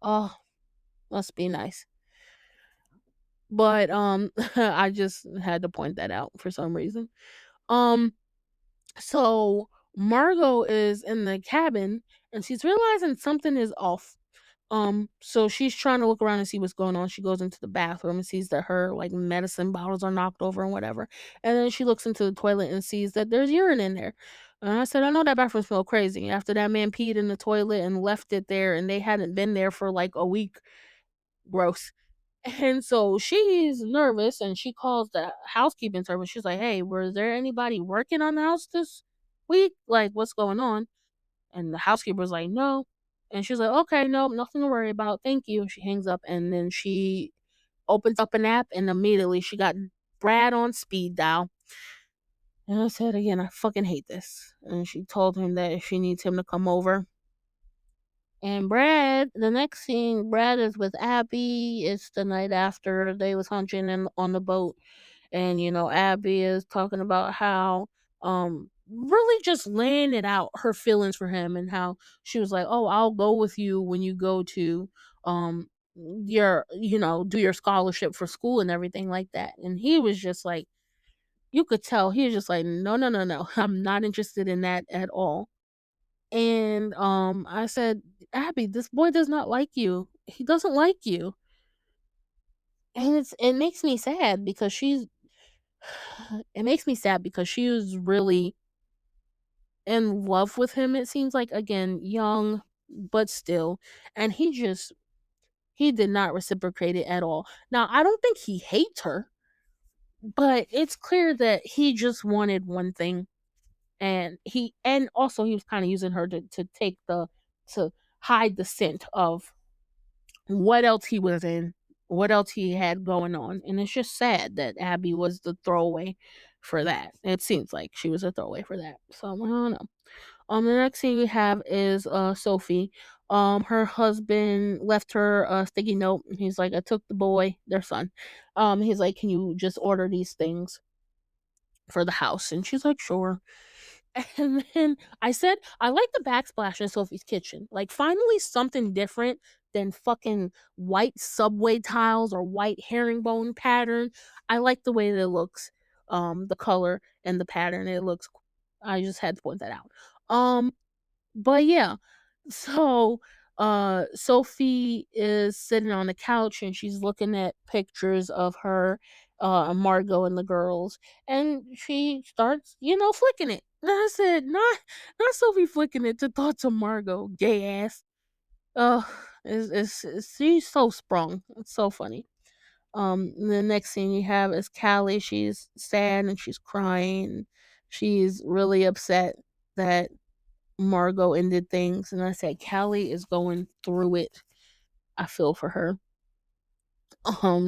Oh, must be nice." But I just had to point that out for some reason. Um, so Margot is in the cabin and she's realizing something is off. So she's trying to look around and see what's going on. She goes into the bathroom and sees that her like medicine bottles are knocked over and whatever. And then she looks into the toilet and sees that there's urine in there. And I said, "I know that bathroom smells crazy after that man peed in the toilet and left it there and they hadn't been there for like a week. Gross." And so she's nervous and she calls the housekeeping service. She's like, "Hey, was there anybody working on the house this week? Like, what's going on?" And the housekeeper's like, "No." And she's like, "Okay, no, nothing to worry about. Thank you." She hangs up and then she opens up an app and immediately she got Brad on speed dial. And I said again, I fucking hate this. And she told him that she needs him to come over. And Brad, the next scene, Brad is with Abby. It's the night after they was hunching in on the boat. And Abby is talking about how really just laying it out her feelings for him and how she was like, "Oh, I'll go with you when you go to your do your scholarship for school and everything like that." And he was just like, you could tell he was just like, "No, no, no, no. I'm not interested in that at all." And I said, "Abby, this boy does not like you. He doesn't like you." And it makes me sad because it makes me sad because she was really in love with him, it seems like, again, young, but still. And he did not reciprocate it at all. Now, I don't think he hates her, but it's clear that he just wanted one thing. And also he was kind of using her to take to hide the scent of what else he was in, what else he had going on. And it's just sad that Abby was the throwaway for that. It seems like she was a throwaway for that. So I don't know. The next thing we have is Sophie. Her husband left her a sticky note. He's like, "I took the boy, their son." He's like, "Can you just order these things for the house?" And she's like, "Sure." And then I said, "I like the backsplash in Sophie's kitchen. Like, finally something different than fucking white subway tiles or white herringbone pattern. I like the way that it looks, the color and the pattern. It looks. I just had to point that out. But yeah, so Sophie is sitting on the couch and she's looking at pictures of her, Margot and the girls, and she starts, flicking it. And I said, not Sophie flicking it to thoughts of Margot, gay ass. Oh, she's so sprung. It's so funny. The next thing you have is Callie. She's sad and she's crying. She's really upset that Margot ended things, and I said, "Callie is going through it. I feel for her."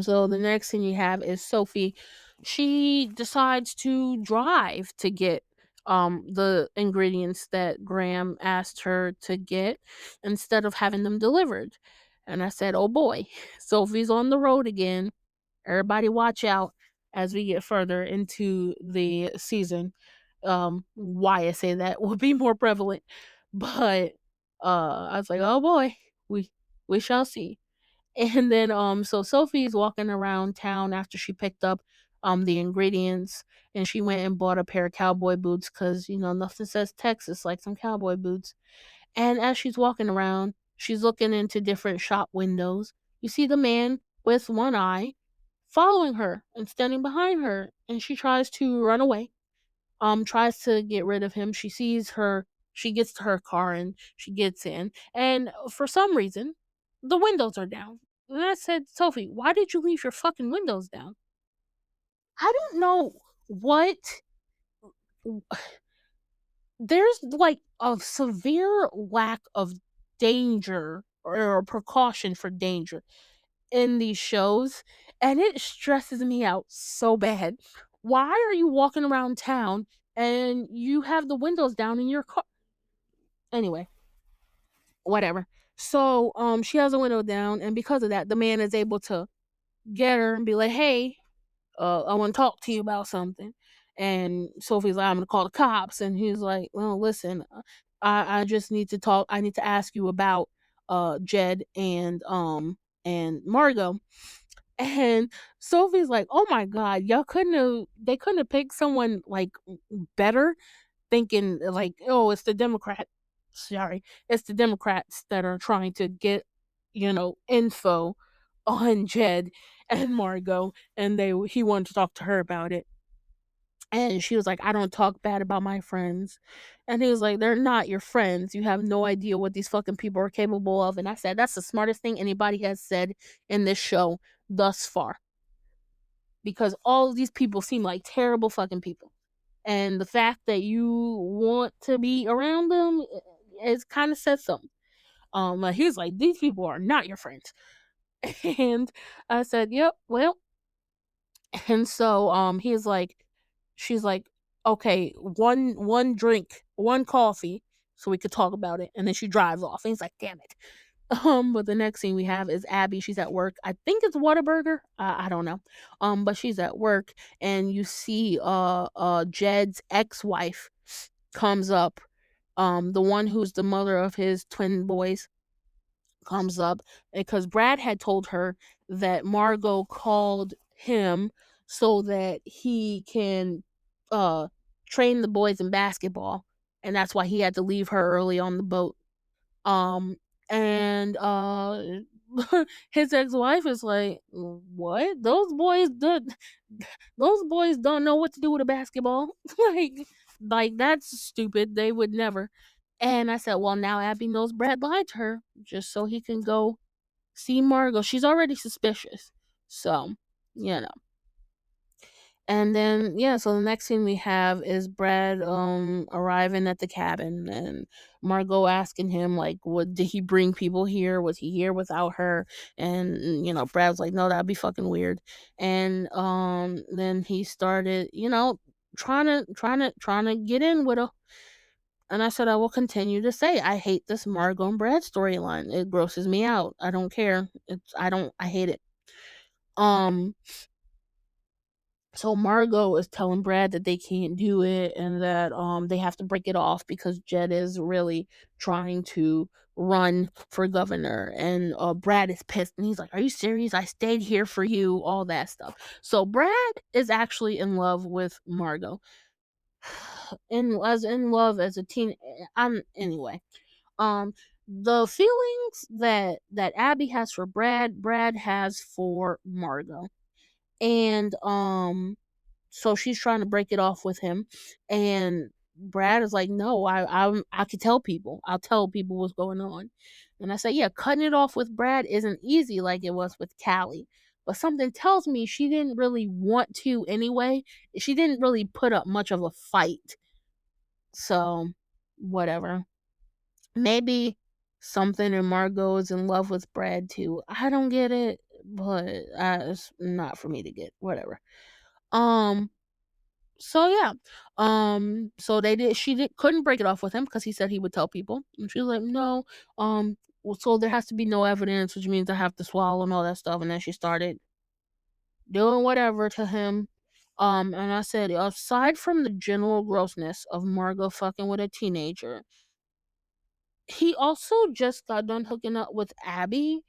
So the next thing you have is Sophie. She decides to drive to get the ingredients that Graham asked her to get instead of having them delivered. And I said, "Oh boy, Sophie's on the road again. Everybody watch out as we get further into the season." Why I say that will be more prevalent. But I was like, "Oh boy, we we shall see." And then so Sophie's walking around town after she picked up the ingredients, and she went and bought a pair of cowboy boots cuz nothing says Texas like some cowboy boots. And as she's walking around, she's looking into different shop windows. You see the man with one eye following her and standing behind her, and she tries to run away, tries to get rid of him. She sees her, she gets to her car and she gets in, and for some reason the windows are down. And I said, "Sophie, why did you leave your fucking windows down?" I don't know what. There's like a severe lack of danger or precaution for danger in these shows, and it stresses me out so bad. Why are you walking around town and you have the windows down in your car? Anyway, whatever. So, she has a window down, and because of that, the man is able to get her and be like, "Hey, I want to talk to you about something." And Sophie's like, "I'm gonna call the cops." And he's like, "Well, listen, I just need to talk. I need to ask you about Jed and Margot." And Sophie's like, "Oh my god, they couldn't have picked someone like better, thinking like, oh, it's the Democrat. Sorry, it's the Democrats that are trying to get, info on Jed and Margot, and he wanted to talk to her about it." And she was like, "I don't talk bad about my friends." And he was like, "They're not your friends. You have no idea what these fucking people are capable of." And I said, "That's the smartest thing anybody has said in this show thus far, because all of these people seem like terrible fucking people. And the fact that you want to be around them is kind of says something." Like, he was like, "These people are not your friends." And I said, "Yep, well." And so he's like, she's like, "Okay, one drink, one coffee, so we could talk about it." And then she drives off. And he's like, "Damn it." But the next scene we have is Abby. She's at work. I think it's Whataburger. I don't know. But she's at work, and you see Jed's ex-wife comes up. The one who's the mother of his twin boys comes up because Brad had told her that Margot called him so that he can uh train the boys in basketball, and that's why he had to leave her early on the boat. And his ex-wife is like, "What? Those boys don't know what to do with a basketball." Like that's stupid. They would never. And I said, "Well, now Abby knows Brad lied to her just so he can go see Margot." She's already suspicious. So, you know. And then yeah, so the next thing we have is Brad arriving at the cabin, and Margot asking him like, what did he bring people here? Was he here without her? And Brad's like, "No, that'd be fucking weird." And then he started, trying to get in with her. And I said, "I will continue to say I hate this Margot and Brad storyline. It grosses me out. I don't care. I hate it." Um so Margot is telling Brad that they can't do it, and that they have to break it off because Jed is really trying to run for governor. And Brad is pissed, and he's like, "Are you serious? I stayed here for you," all that stuff. So Brad is actually in love with Margot. In love as a teen. I'm anyway. Um the feelings that Abby has for Brad has for Margot. And so she's trying to break it off with him, and Brad is like, "No, I could tell people. I'll tell people what's going on." And I say, "Yeah, cutting it off with Brad isn't easy like it was with Callie, but something tells me she didn't really want to anyway. She didn't really put up much of a fight. So, whatever. Maybe something in Margot is in love with Brad too. I don't get it, but it's not for me to get. Whatever. Um. So yeah. So they did. She did couldn't break it off with him because he said he would tell people, and she was like, no. Well, so there has to be no evidence, which means I have to swallow and all that stuff. And then she started doing whatever to him. And I said, aside from the general grossness of Margot fucking with a teenager, he also just got done hooking up with Abby.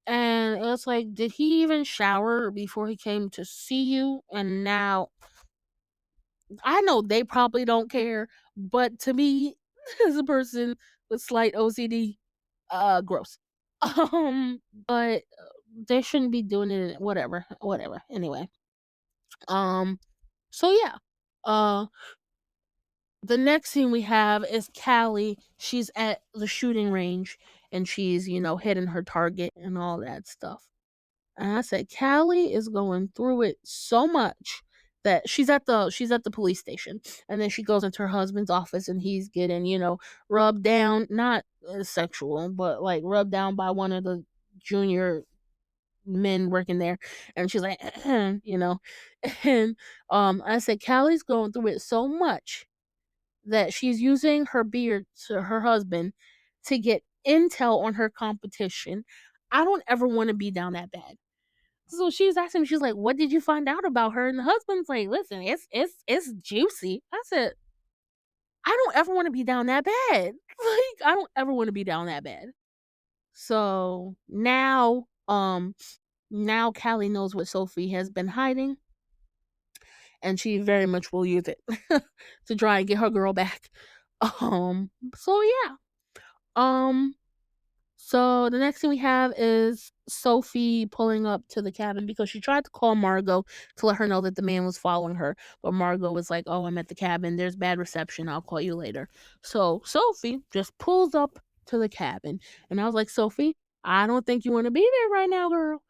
And it's like, did he even shower before he came to see you? And now I know they probably don't care, but to me, as a person with slight OCD, gross. But they shouldn't be doing it. Whatever, whatever. Anyway, um, so yeah, uh, the next scene we have is Callie. She's at the shooting range and she's, hitting her target and all that stuff. And I said, Callie is going through it so much that she's at the police station, and then she goes into her husband's office and he's getting, rubbed down, not sexual, but like rubbed down by one of the junior men working there, and she's like, and I said, Callie's going through it so much that she's using her beard to her husband to get intel on her competition. I don't ever want to be down that bad. So she's asking me, she's like, "What did you find out about her?" And the husband's like, "Listen, it's juicy." I said, "I don't ever want to be down that bad. Like, I don't ever want to be down that bad." So now Callie knows what Sophie has been hiding, and she very much will use it to try and get her girl back. So yeah. Um, So the next thing we have is Sophie pulling up to the cabin because she tried to call Margot to let her know that the man was following her. But Margot was like, "Oh, I'm at the cabin. There's bad reception. I'll call you later." So Sophie just pulls up to the cabin. And I was like, Sophie, I don't think you want to be there right now, girl.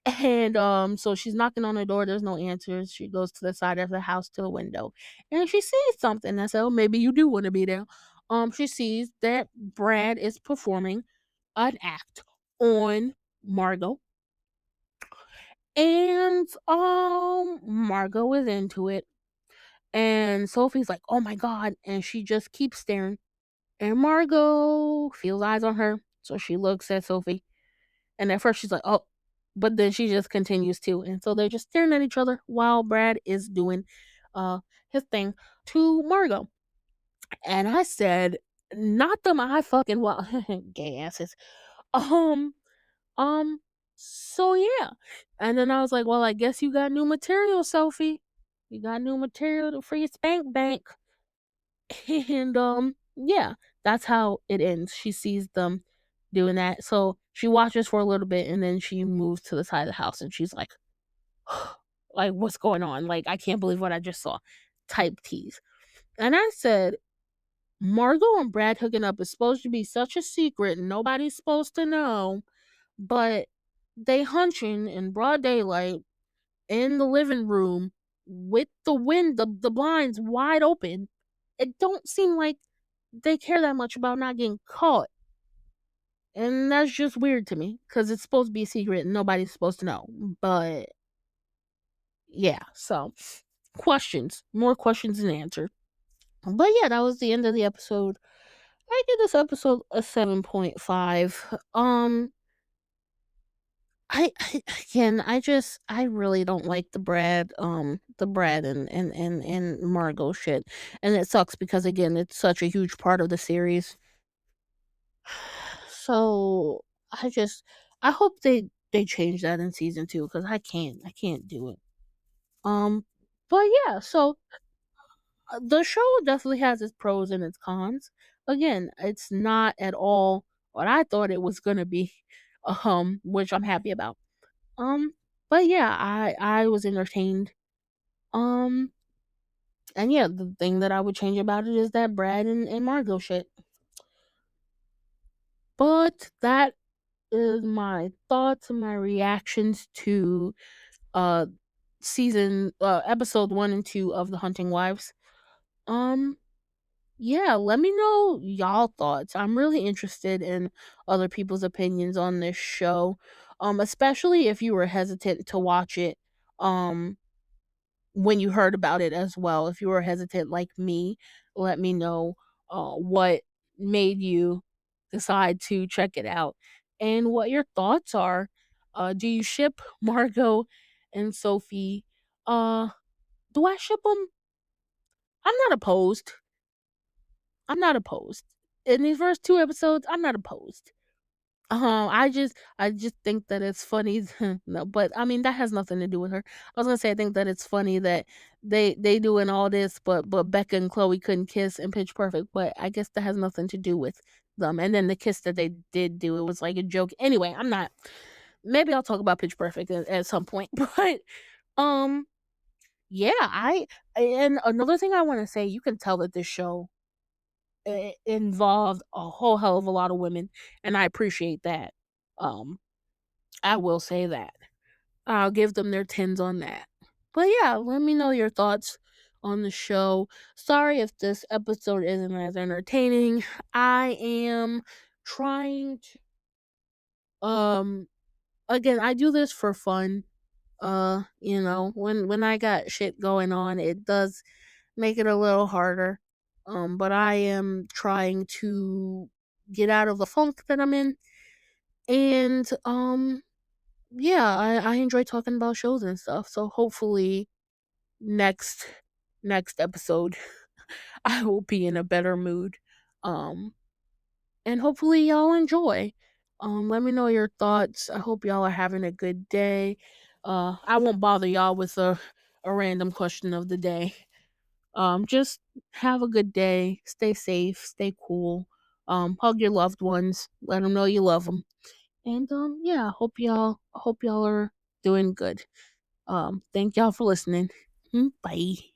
And so she's knocking on the door. There's no answers. She goes to the side of the house to the window, and she sees something. I said, "Oh, maybe you do want to be there." She sees that Brad is performing an act on Margot, and Margot is into it, and Sophie's like, "Oh my god," and she just keeps staring, and Margot feels eyes on her, so she looks at Sophie, and at first she's like, "Oh," but then she just continues to, and so they're just staring at each other while Brad is doing his thing to Margot. And I said, "Not them I fucking well gay asses." Um Um, so yeah. And then I was like, "Well, I guess you got new material, Sophie. You got new material to free spank bank." And yeah, that's how it ends. She sees them doing that. So she watches for a little bit and then she moves to the side of the house and she's like, like, what's going on? Like, I can't believe what I just saw. Type tease. And I said, Margot and Brad hooking up is supposed to be such a secret and nobody's supposed to know. But they hunching in broad daylight in the living room with the blinds wide open. It don't seem like they care that much about not getting caught. And that's just weird to me because it's supposed to be a secret and nobody's supposed to know. But yeah, so more questions than answered. But yeah, that was the end of the episode. I give this episode a 7.5. I again, I really don't like the Brad and Margot shit, and it sucks because again, it's such a huge part of the series. So I hope they change that in season 2 because I can't do it. Um, but yeah, so the show definitely has its pros and its cons. Again, it's not at all what I thought it was gonna be, which I'm happy about. Um, but yeah, I was entertained. Um, and yeah, the thing that I would change about it is that Brad and Margot shit. But that is my thoughts and my reactions to uh episode 1 and 2 of The Hunting Wives. Um, yeah, let me know y'all thoughts. I'm really interested in other people's opinions on this show. especially if you were hesitant to watch it. Um, when you heard about it as well. If you were hesitant like me, let me know what made you decide to check it out and what your thoughts are. Do you ship Margot and Sophie? Uh, do I ship them? I'm not opposed. I'm not opposed. In these first two episodes, I'm not opposed. I just think that it's funny. No, but I mean that has nothing to do with her. I was gonna say I think that it's funny that they doing all this, but Becca and Chloe couldn't kiss in Pitch Perfect. But I guess that has nothing to do with them. And then the kiss that they did do, it was like a joke. Anyway, I'm not. Maybe I'll talk about Pitch Perfect at some point. But um, yeah, I and another thing I want to say, you can tell that this show involved a whole hell of a lot of women, and I appreciate that. Um, I will say that. I'll give them their tens on that. But yeah, let me know your thoughts on the show. Sorry if this episode isn't as entertaining. I am trying to again, I do this for fun. When I got shit going on, it does make it a little harder. But I am trying to get out of the funk that I'm in. And yeah, I enjoy talking about shows and stuff. So hopefully next next episode I will be in a better mood. Um and hopefully y'all enjoy. Let me know your thoughts. I hope y'all are having a good day. I won't bother y'all with a random question of the day. Just have a good day. Stay safe, stay cool. Hug your loved ones. Let them know you love them. And yeah, hope y'all are doing good. Thank y'all for listening. Bye.